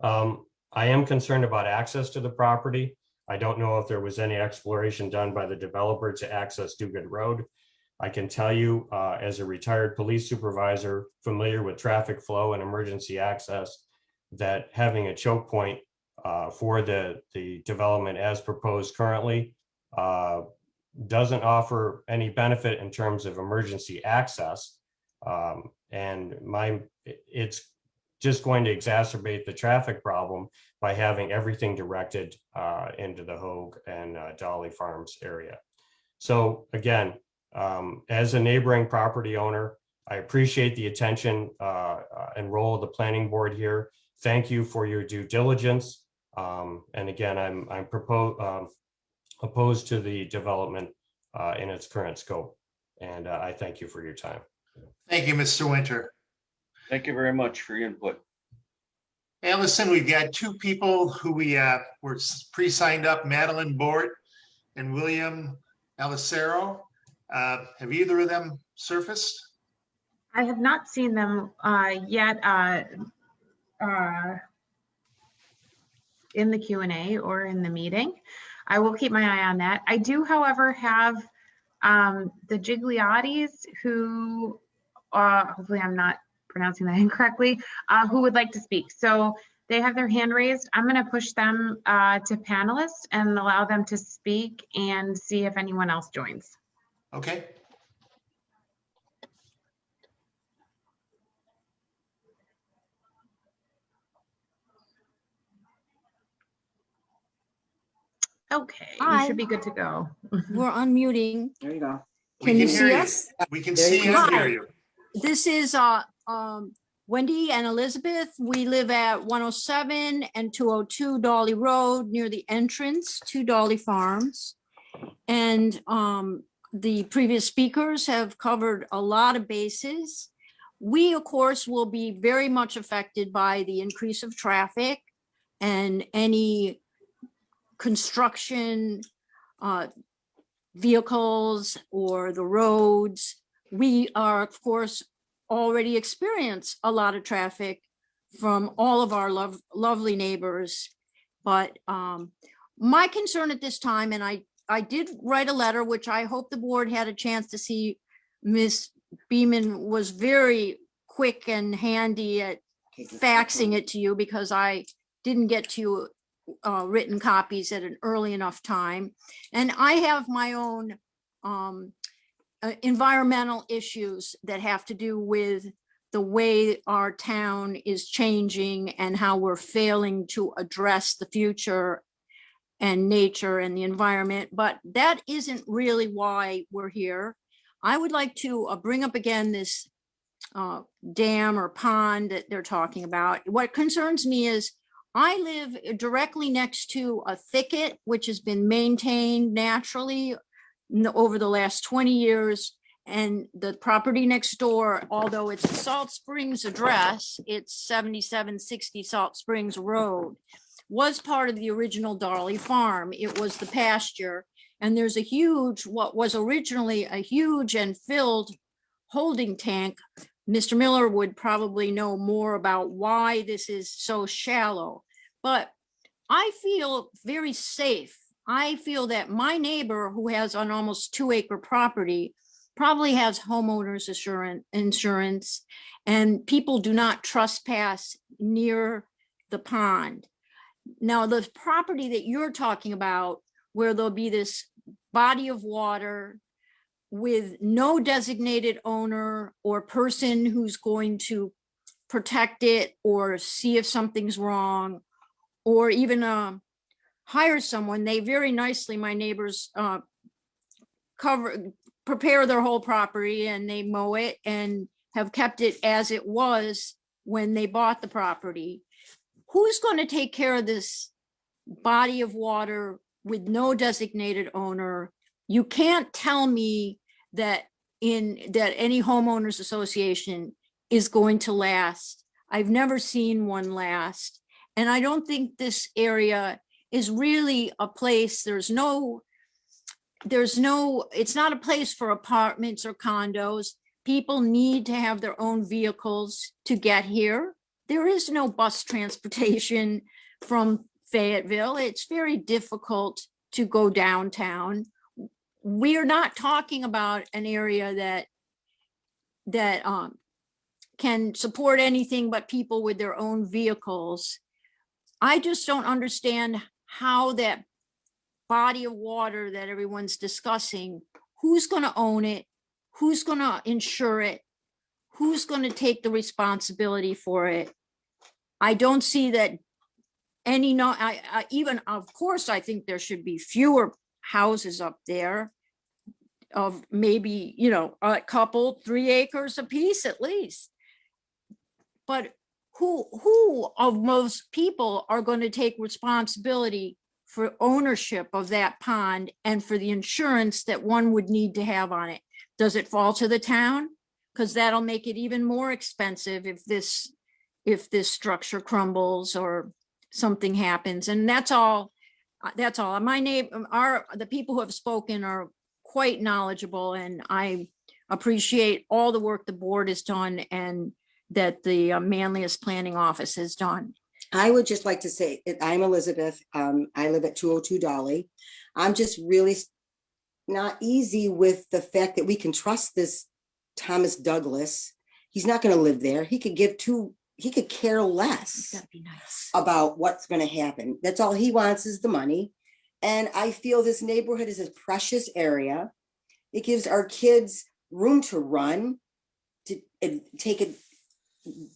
I am concerned about access to the property. I don't know if there was any exploration done by the developer to access Dugan Road. I can tell you, as a retired police supervisor, familiar with traffic flow and emergency access, that having a choke point for the development as proposed currently doesn't offer any benefit in terms of emergency access. And it's just going to exacerbate the traffic problem by having everything directed into the Hogue and Dolly Farms area. So again, as a neighboring property owner, I appreciate the attention and role of the planning board here. Thank you for your due diligence. And again, I'm opposed to the development in its current scope. And I thank you for your time.
Thank you, Mr. Winter.
Thank you very much for your input.
Allison, we've got two people who we were pre-signed up, Madeline Ford and William Alicero. Have either of them surfaced?
I have not seen them yet in the Q&A or in the meeting. I will keep my eye on that. I do, however, have the Gigliottis who, hopefully I'm not pronouncing that incorrectly, who would like to speak. So they have their hand raised. I'm going to push them to panelists and allow them to speak and see if anyone else joins.
Okay.
Okay,
Hi.
you should be good to go.
We're unmuting.
There you go.
We
Can you
hear
see
you.
us?
We can
There you
see
go.
and hear
Hi.
you.
This is Wendy and Elizabeth. We live at 107 and 202 Dolly Road near the entrance to Dolly Farms. And the previous speakers have covered a lot of bases. We, of course, will be very much affected by the increase of traffic and any construction vehicles or the roads. We are, of course, already experience a lot of traffic from all of our lovely neighbors. But my concern at this time, and I did write a letter, which I hope the board had a chance to see. Ms. Beeman was very quick and handy at faxing it to you because I didn't get to written copies at an early enough time. And I have my own environmental issues that have to do with the way our town is changing and how we're failing to address the future and nature and the environment. But that isn't really why we're here. I would like to bring up again this dam or pond that they're talking about. What concerns me is I live directly next to a thicket, which has been maintained naturally over the last 20 years. And the property next door, although it's a Salt Springs address, it's 7760 Salt Springs Road, was part of the original Dolly Farm. It was the pasture. And there's a huge, what was originally a huge and filled holding tank. Mr. Miller would probably know more about why this is so shallow, but I feel very safe. I feel that my neighbor, who has an almost 2-acre property, probably has homeowners insurance, and people do not trespass near the pond. Now, the property that you're talking about, where there'll be this body of water with no designated owner or person who's going to protect it or see if something's wrong, or even hire someone. They very nicely, my neighbors, prepare their whole property and they mow it and have kept it as it was when they bought the property. Who's going to take care of this body of water with no designated owner? You can't tell me that any homeowners association is going to last. I've never seen one last. And I don't think this area is really a place. It's not a place for apartments or condos. People need to have their own vehicles to get here. There is no bus transportation from Fayetteville. It's very difficult to go downtown. We're not talking about an area that can support anything but people with their own vehicles. I just don't understand how that body of water that everyone's discussing, who's going to own it? Who's going to insure it? Who's going to take the responsibility for it? I don't see that any, no, even, of course, I think there should be fewer houses up there of maybe, you know, a couple, 3 acres apiece at least. But who of most people are going to take responsibility for ownership of that pond and for the insurance that one would need to have on it? Does it fall to the town? Because that'll make it even more expensive if this structure crumbles or something happens. And that's all. My neighbor, the people who have spoken are quite knowledgeable, and I appreciate all the work the board has done and that the Manlius Planning Office has done.
I would just like to say, I'm Elizabeth. I live at 202 Dolly. I'm just really not easy with the fact that we can trust this Thomas Douglas. He's not going to live there. He could care less about what's going to happen. That's all he wants is the money. And I feel this neighborhood is a precious area. It gives our kids room to run, to take it,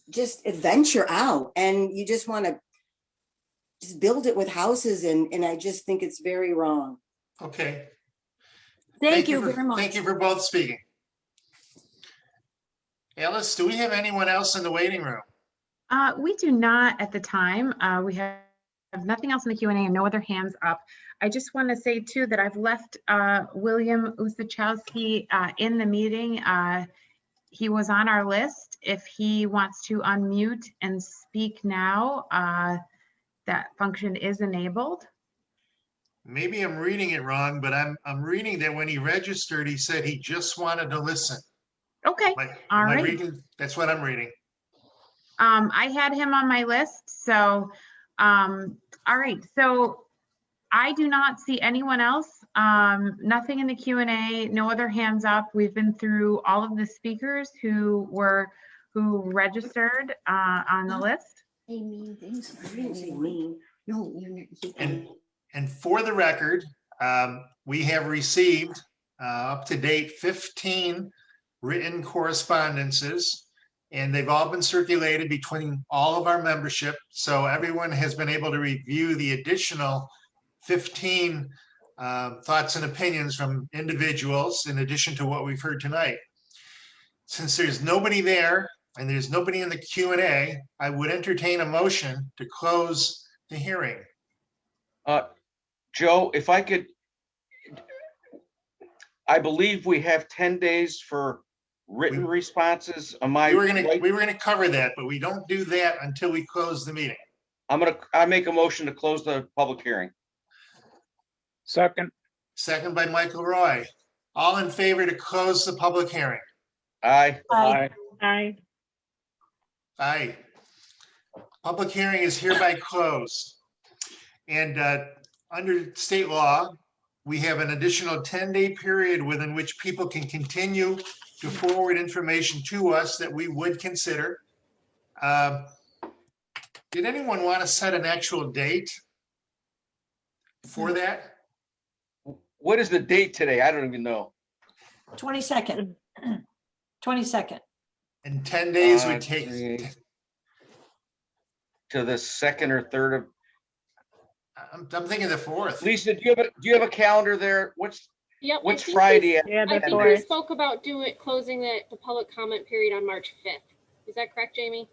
just adventure out. And you just want to just build it with houses. And I just think it's very wrong.
Okay.
Thank you very much.
Thank you for both speaking. Alice, do we have anyone else in the waiting room?
We do not at the time. We have nothing else in the Q&A and no other hands up. I just want to say too that I've left William Usachowski in the meeting. He was on our list. If he wants to unmute and speak now, that function is enabled.
Maybe I'm reading it wrong, but I'm reading that when he registered, he said he just wanted to listen.
Okay.
Am I reading? That's what I'm reading.
I had him on my list. So, all right. So I do not see anyone else. Nothing in the Q&A, no other hands up. We've been through all of the speakers who registered on the list.
They mean things. I didn't say mean. No,
And for the record, we have received up to date 15 written correspondences, and they've all been circulated between all of our membership. So everyone has been able to review the additional 15 thoughts and opinions from individuals in addition to what we've heard tonight. Since there's nobody there and there's nobody in the Q&A, I would entertain a motion to close the hearing.
Joe, if I could, I believe we have 10 days for written responses. Am I
we were going
right?
to cover that, but we don't do that until we close the meeting.
I make a motion to close the public hearing.
Second.
Second by Michael Roy. All in favor to close the public hearing?
Aye.
Aye. Aye.
Aye. Public hearing is hereby closed. And under state law, we have an additional 10-day period within which people can continue to forward information to us that we would consider. Did anyone want to set an actual date for that?
What is the date today? I don't even know.
22nd. 22nd.
And 10 days would take
to the 2nd or 3rd of.
I'm thinking the 4th.
Lisa, do you have a calendar there? What's Friday?
I think we spoke about closing the public comment period on March 5th. Is that correct, Jamie?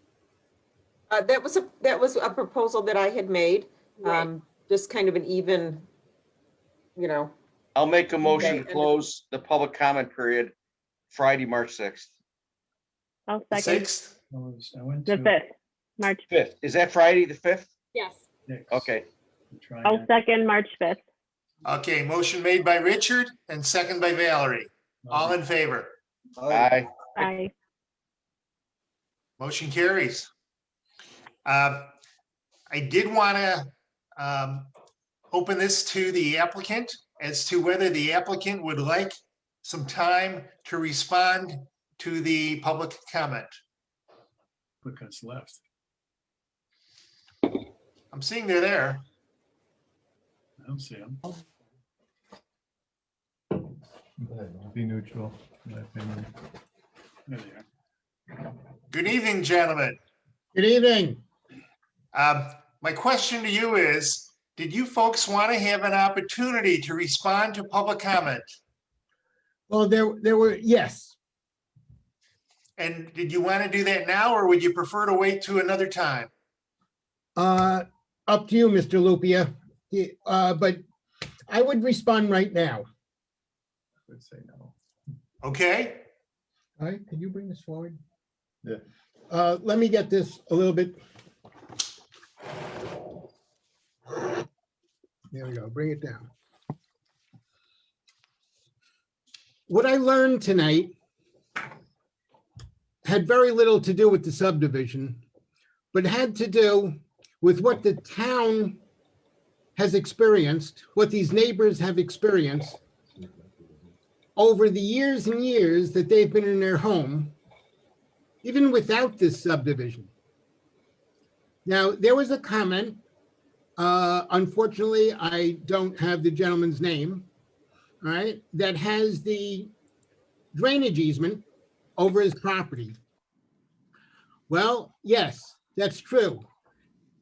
That was a proposal that I had made. Right. Just kind of an even,
I'll make a motion to close the public comment period Friday, March 6th.
I'll second.
6th?
The 5th, March
5th. Is that Friday the 5th?
Yes.
Okay.
I'll second March 5th.
Okay, motion made by Richard and second by Valerie. All in favor?
Aye.
Aye.
Motion carries. I did want to open this to the applicant as to whether the applicant would like some time to respond to the public comment.
Look us left.
I'm seeing they're there.
I don't see them.
Be neutral, in my opinion.
There they are.
Good evening, gentlemen.
Good evening.
My question to you is, did you folks want to have an opportunity to respond to public comment?
Well, there were, yes.
And did you want to do that now, or would you prefer to wait to another time?
Up to you, Mr. Lupia. But I would respond right now.
Would say no.
Okay.
All right, could you bring this forward?
Yeah.
Let me get this a little bit. There we go, bring it down. What I learned tonight had very little to do with the subdivision, but had to do with what the town has experienced, what these neighbors have experienced over the years and years that they've been in their home, even without this subdivision. Now, there was a comment, unfortunately, I don't have the gentleman's name, all right, that has the drainage easement over his property. Well, yes, that's true.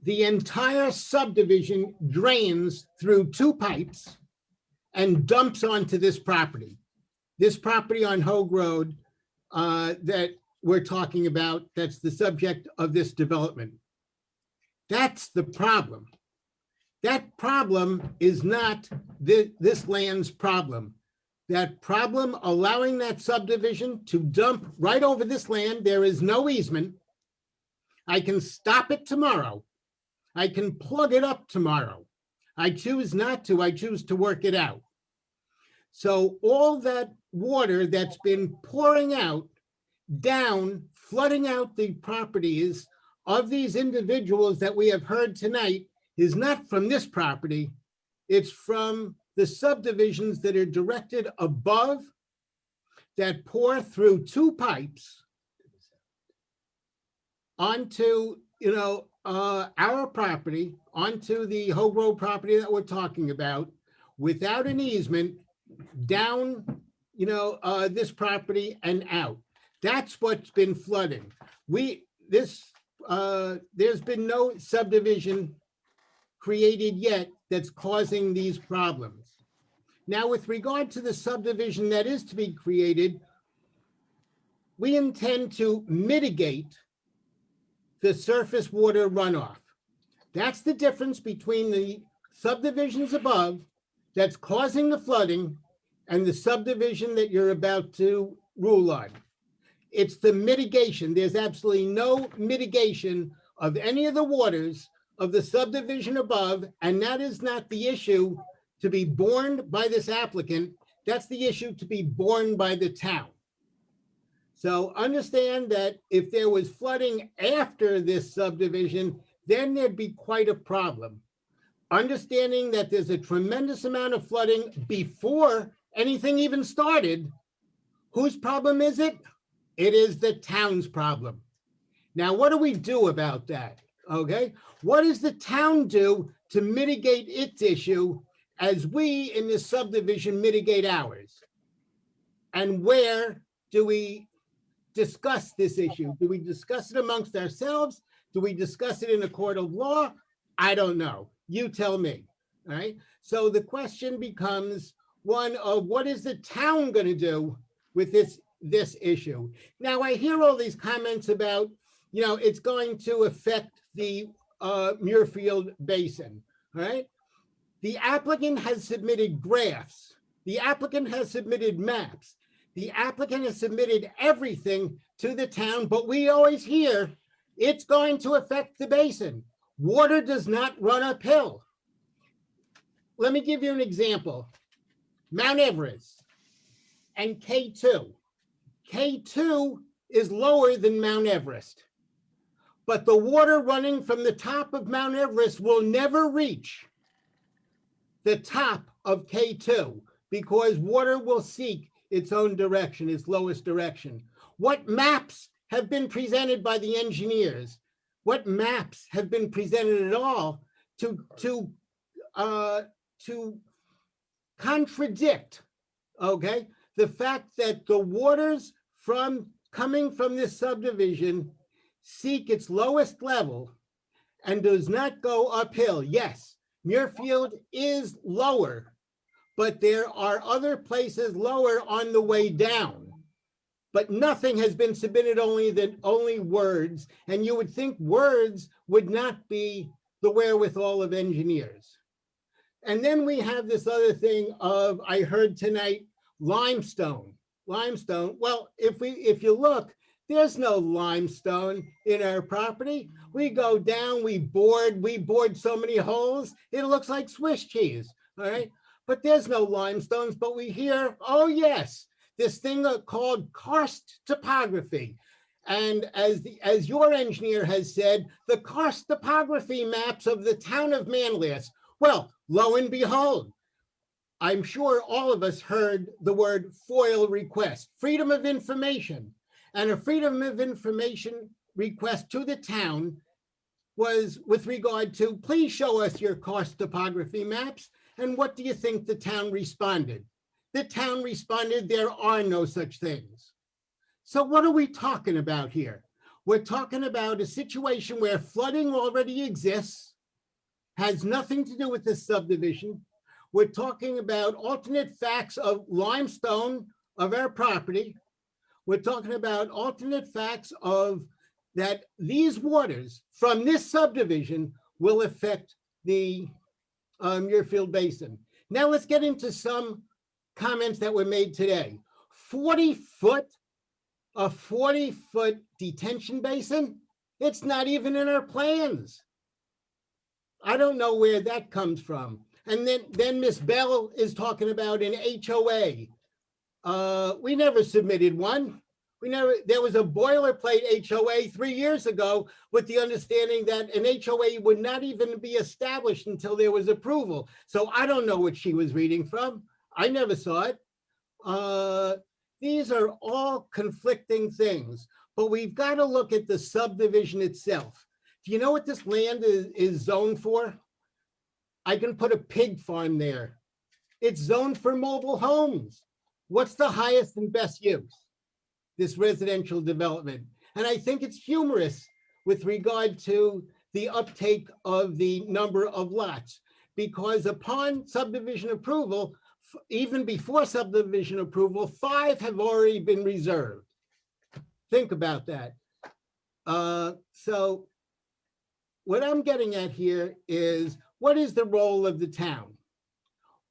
The entire subdivision drains through two pipes and dumps onto this property. This property on Hogue Road that we're talking about, that's the subject of this development. That's the problem. That problem is not this land's problem. That problem, allowing that subdivision to dump right over this land, there is no easement. I can stop it tomorrow. I can plug it up tomorrow. I choose not to. I choose to work it out. So all that water that's been pouring out down, flooding out the properties of these individuals that we have heard tonight is not from this property. It's from the subdivisions that are directed above that pour through two pipes onto, our property, onto the Hogue Road property that we're talking about, without an easement, down, this property and out. That's what's been flooding. There's been no subdivision created yet that's causing these problems. Now, with regard to the subdivision that is to be created, we intend to mitigate the surface water runoff. That's the difference between the subdivisions above that's causing the flooding and the subdivision that you're about to rule on. It's the mitigation. There's absolutely no mitigation of any of the waters of the subdivision above, and that is not the issue to be borne by this applicant. That's the issue to be borne by the town. So understand that if there was flooding after this subdivision, then there'd be quite a problem. Understanding that there's a tremendous amount of flooding before anything even started, whose problem is it? It is the town's problem. Now, what do we do about that? Okay, what does the town do to mitigate its issue as we in this subdivision mitigate ours? And where do we discuss this issue? Do we discuss it amongst ourselves? Do we discuss it in a court of law? I don't know. You tell me. All right. So the question becomes one of what is the town going to do with this issue? Now, I hear all these comments about, it's going to affect the Muirfield Basin, right? The applicant has submitted graphs. The applicant has submitted maps. The applicant has submitted everything to the town, but we always hear it's going to affect the basin. Water does not run uphill. Let me give you an example. Mount Everest and K2. K2 is lower than Mount Everest, but the water running from the top of Mount Everest will never reach the top of K2 because water will seek its own direction, its lowest direction. What maps have been presented by the engineers? What maps have been presented at all to contradict, okay, the fact that the waters coming from this subdivision seek its lowest level and does not go uphill? Yes, Muirfield is lower, but there are other places lower on the way down. But nothing has been submitted, only words, and you would think words would not be the wherewithal of engineers. And then we have this other thing of, I heard tonight, limestone. Limestone, well, if you look, there's no limestone in our property. We go down, we bored so many holes, it looks like Swiss cheese, all right? But there's no limestones, but we hear, oh yes, this thing called karst topography. And as your engineer has said, the karst topography maps of the town of Manlius. Well, lo and behold, I'm sure all of us heard the word FOIL request, freedom of information. And a freedom of information request to the town was with regard to, please show us your karst topography maps. And what do you think the town responded? The town responded, there are no such things. So what are we talking about here? We're talking about a situation where flooding already exists, has nothing to do with this subdivision. We're talking about alternate facts of limestone of our property. We're talking about alternate facts of that these waters from this subdivision will affect the Muirfield Basin. Now let's get into some comments that were made today. A 40-foot detention basin? It's not even in our plans. I don't know where that comes from. And then Miss Bell is talking about an HOA. We never submitted one. There was a boilerplate HOA 3 years ago with the understanding that an HOA would not even be established until there was approval. So I don't know what she was reading from. I never saw it. These are all conflicting things, but we've got to look at the subdivision itself. Do you know what this land is zoned for? I can put a pig farm there. It's zoned for mobile homes. What's the highest and best use? This residential development. And I think it's humorous with regard to the uptake of the number of lots, because upon subdivision approval, even before subdivision approval, 5 have already been reserved. Think about that. So what I'm getting at here is, what is the role of the town?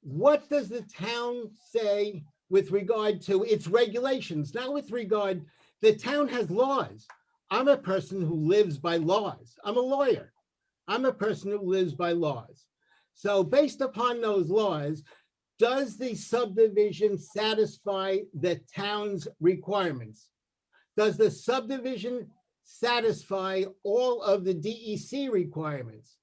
What does the town say with regard to its regulations? Not with regard, the town has laws. I'm a person who lives by laws. I'm a lawyer. I'm a person who lives by laws. So based upon those laws, does the subdivision satisfy the town's requirements? Does the subdivision satisfy all of the DEC requirements?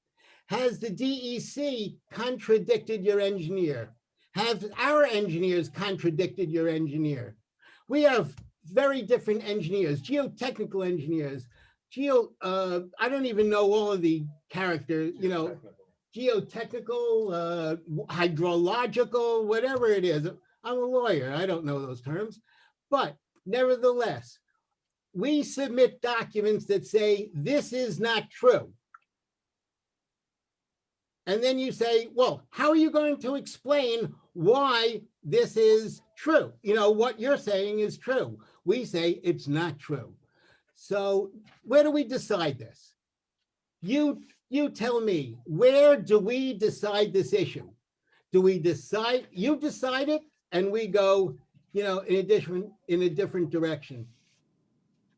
Has the DEC contradicted your engineer? Have our engineers contradicted your engineer? We have very different engineers, geotechnical engineers, I don't even know all of the characters, geotechnical, hydrological, whatever it is. I'm a lawyer, I don't know those terms, but nevertheless, we submit documents that say this is not true. And then you say, well, how are you going to explain why this is true? What you're saying is true. We say it's not true. So where do we decide this? You tell me, where do we decide this issue? Do we decide, you decide it, and we go, in a different direction?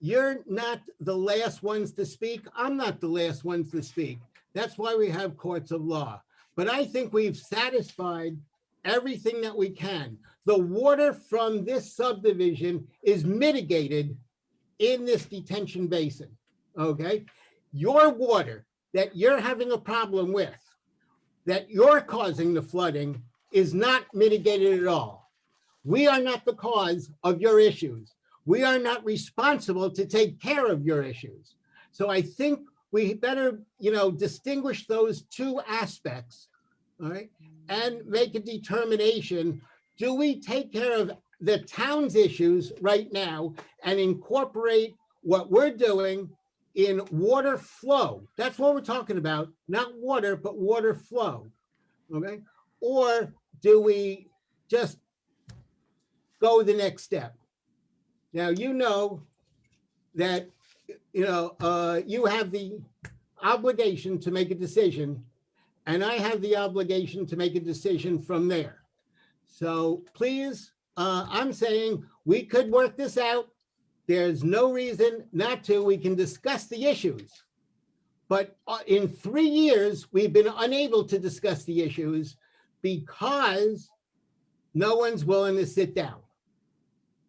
You're not the last ones to speak. I'm not the last ones to speak. That's why we have courts of law. But I think we've satisfied everything that we can. The water from this subdivision is mitigated in this detention basin, okay? Your water that you're having a problem with, that you're causing the flooding is not mitigated at all. We are not the cause of your issues. We are not responsible to take care of your issues. So I think we better, distinguish those two aspects, all right, and make a determination. Do we take care of the town's issues right now and incorporate what we're doing in water flow? That's what we're talking about, not water, but water flow, okay? Or do we just go the next step? Now, you know that, you have the obligation to make a decision, and I have the obligation to make a decision from there. So please, I'm saying we could work this out. There's no reason not to. We can discuss the issues. But in 3 years, we've been unable to discuss the issues because no one's willing to sit down.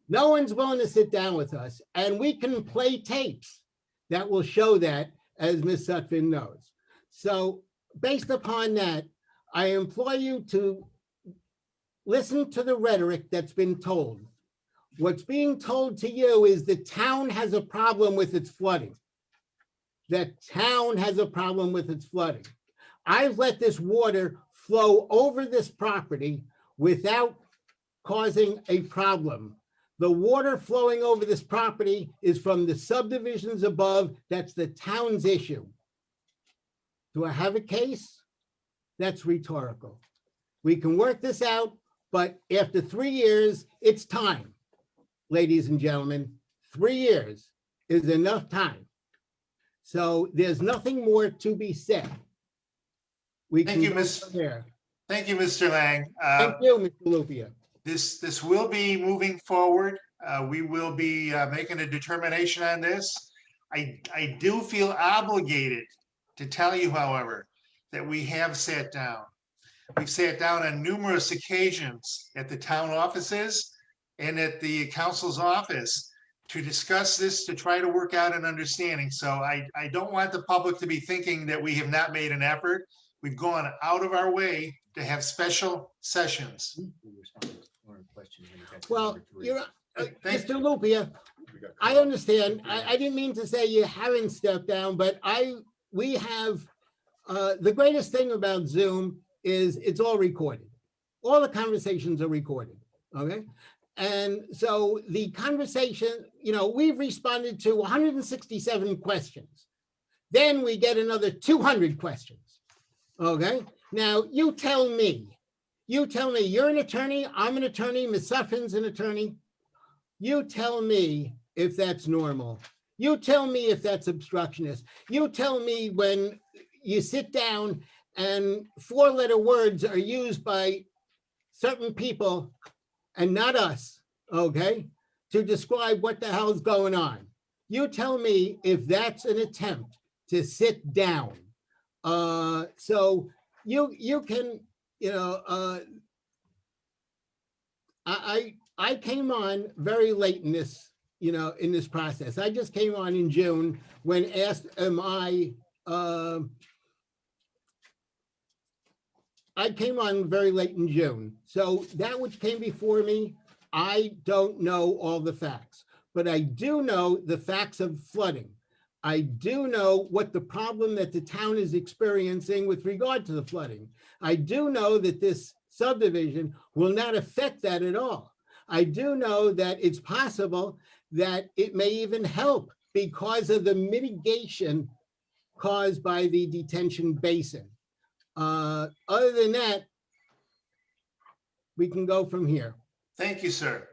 No one's willing to sit down with us, and we can play tapes that will show that, as Ms. Sutphin knows. So based upon that, I implore you to listen to the rhetoric that's been told. What's being told to you is the town has a problem with its flooding. The town has a problem with its flooding. I've let this water flow over this property without causing a problem. The water flowing over this property is from the subdivisions above. That's the town's issue. Do I have a case? That's rhetorical. We can work this out, but after 3 years, it's time. Ladies and gentlemen, 3 years is enough time. So there's nothing more to be said.
Thank you, Mr. Lang.
Thank you, Mr. Lupia.
This will be moving forward. We will be making a determination on this. I do feel obligated to tell you, however, that we have sat down. We've sat down on numerous occasions at the town offices and at the council's office to discuss this, to try to work out an understanding. So I don't want the public to be thinking that we have not made an effort. We've gone out of our way to have special sessions.
Well, Mr. Lupia, I understand. I didn't mean to say you haven't stepped down, but we have, the greatest thing about Zoom is it's all recorded. All the conversations are recorded, okay? And so the conversation, we've responded to 167 questions. Then we get another 200 questions, okay? Now, you tell me, you're an attorney, I'm an attorney, Ms. Suffin's an attorney. You tell me if that's normal. You tell me if that's obstructionist. You tell me when you sit down and 4-letter words are used by certain people and not us, okay, to describe what the hell's going on. You tell me if that's an attempt to sit down. So you can, I came on very late in this, in this process. I just came on in June when asked, I came on very late in June. So that which came before me, I don't know all the facts, but I do know the facts of flooding. I do know what the problem that the town is experiencing with regard to the flooding. I do know that this subdivision will not affect that at all. I do know that it's possible that it may even help because of the mitigation caused by the detention basin. Other than that, we can go from here.
Thank you, sir.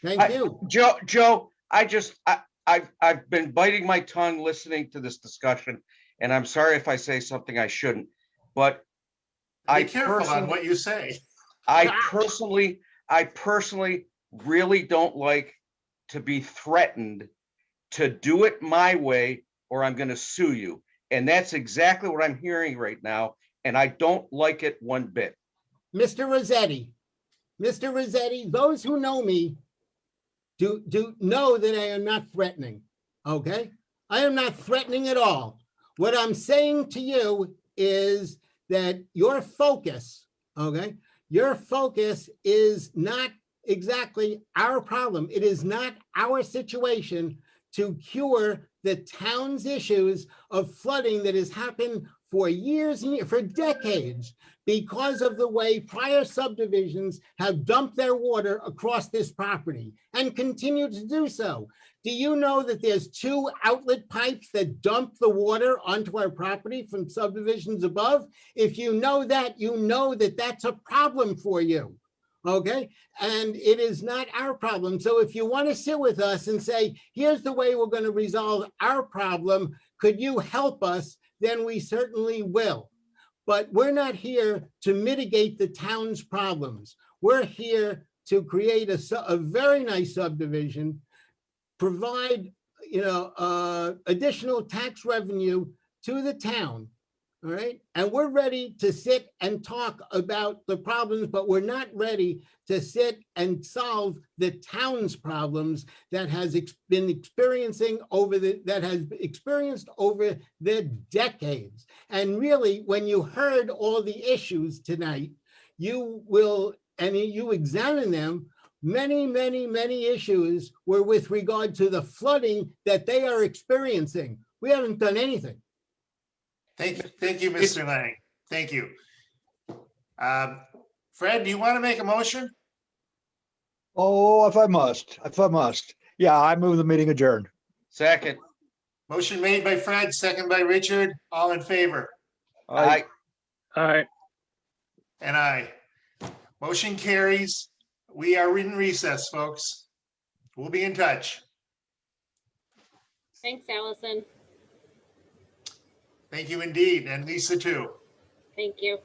Thank you.
Joe, I've been biting my tongue listening to this discussion, and I'm sorry if I say something I shouldn't, but
be careful on what you say.
I personally really don't like to be threatened to do it my way or I'm going to sue you. And that's exactly what I'm hearing right now. And I don't like it one bit.
Mr. Rossetti, those who know me do know that I am not threatening, okay? I am not threatening at all. What I'm saying to you is that your focus, okay, your focus is not exactly our problem. It is not our situation to cure the town's issues of flooding that has happened for years and years, for decades, because of the way prior subdivisions have dumped their water across this property and continue to do so. Do you know that there's 2 outlet pipes that dump the water onto our property from subdivisions above? If you know that, you know that that's a problem for you. Okay, and it is not our problem. So if you want to sit with us and say, here's the way we're going to resolve our problem, could you help us? Then we certainly will. But we're not here to mitigate the town's problems. We're here to create a very nice subdivision, provide, additional tax revenue to the town. All right. And we're ready to sit and talk about the problems, but we're not ready to sit and solve the town's problems that has been experiencing over the decades. And really, when you heard all the issues tonight, you examine them. Many issues were with regard to the flooding that they are experiencing. We haven't done anything.
Thank you, Mr. Lang. Thank you. Fred, do you want to make a motion?
Oh, if I must. Yeah, I move the meeting adjourned.
Second.
Motion made by Fred, second by Richard. All in favor?
Aye.
Aye.
And aye. Motion carries. We are in recess, folks. We'll be in touch.
Thanks, Allison.
Thank you indeed, and Lisa too.
Thank you.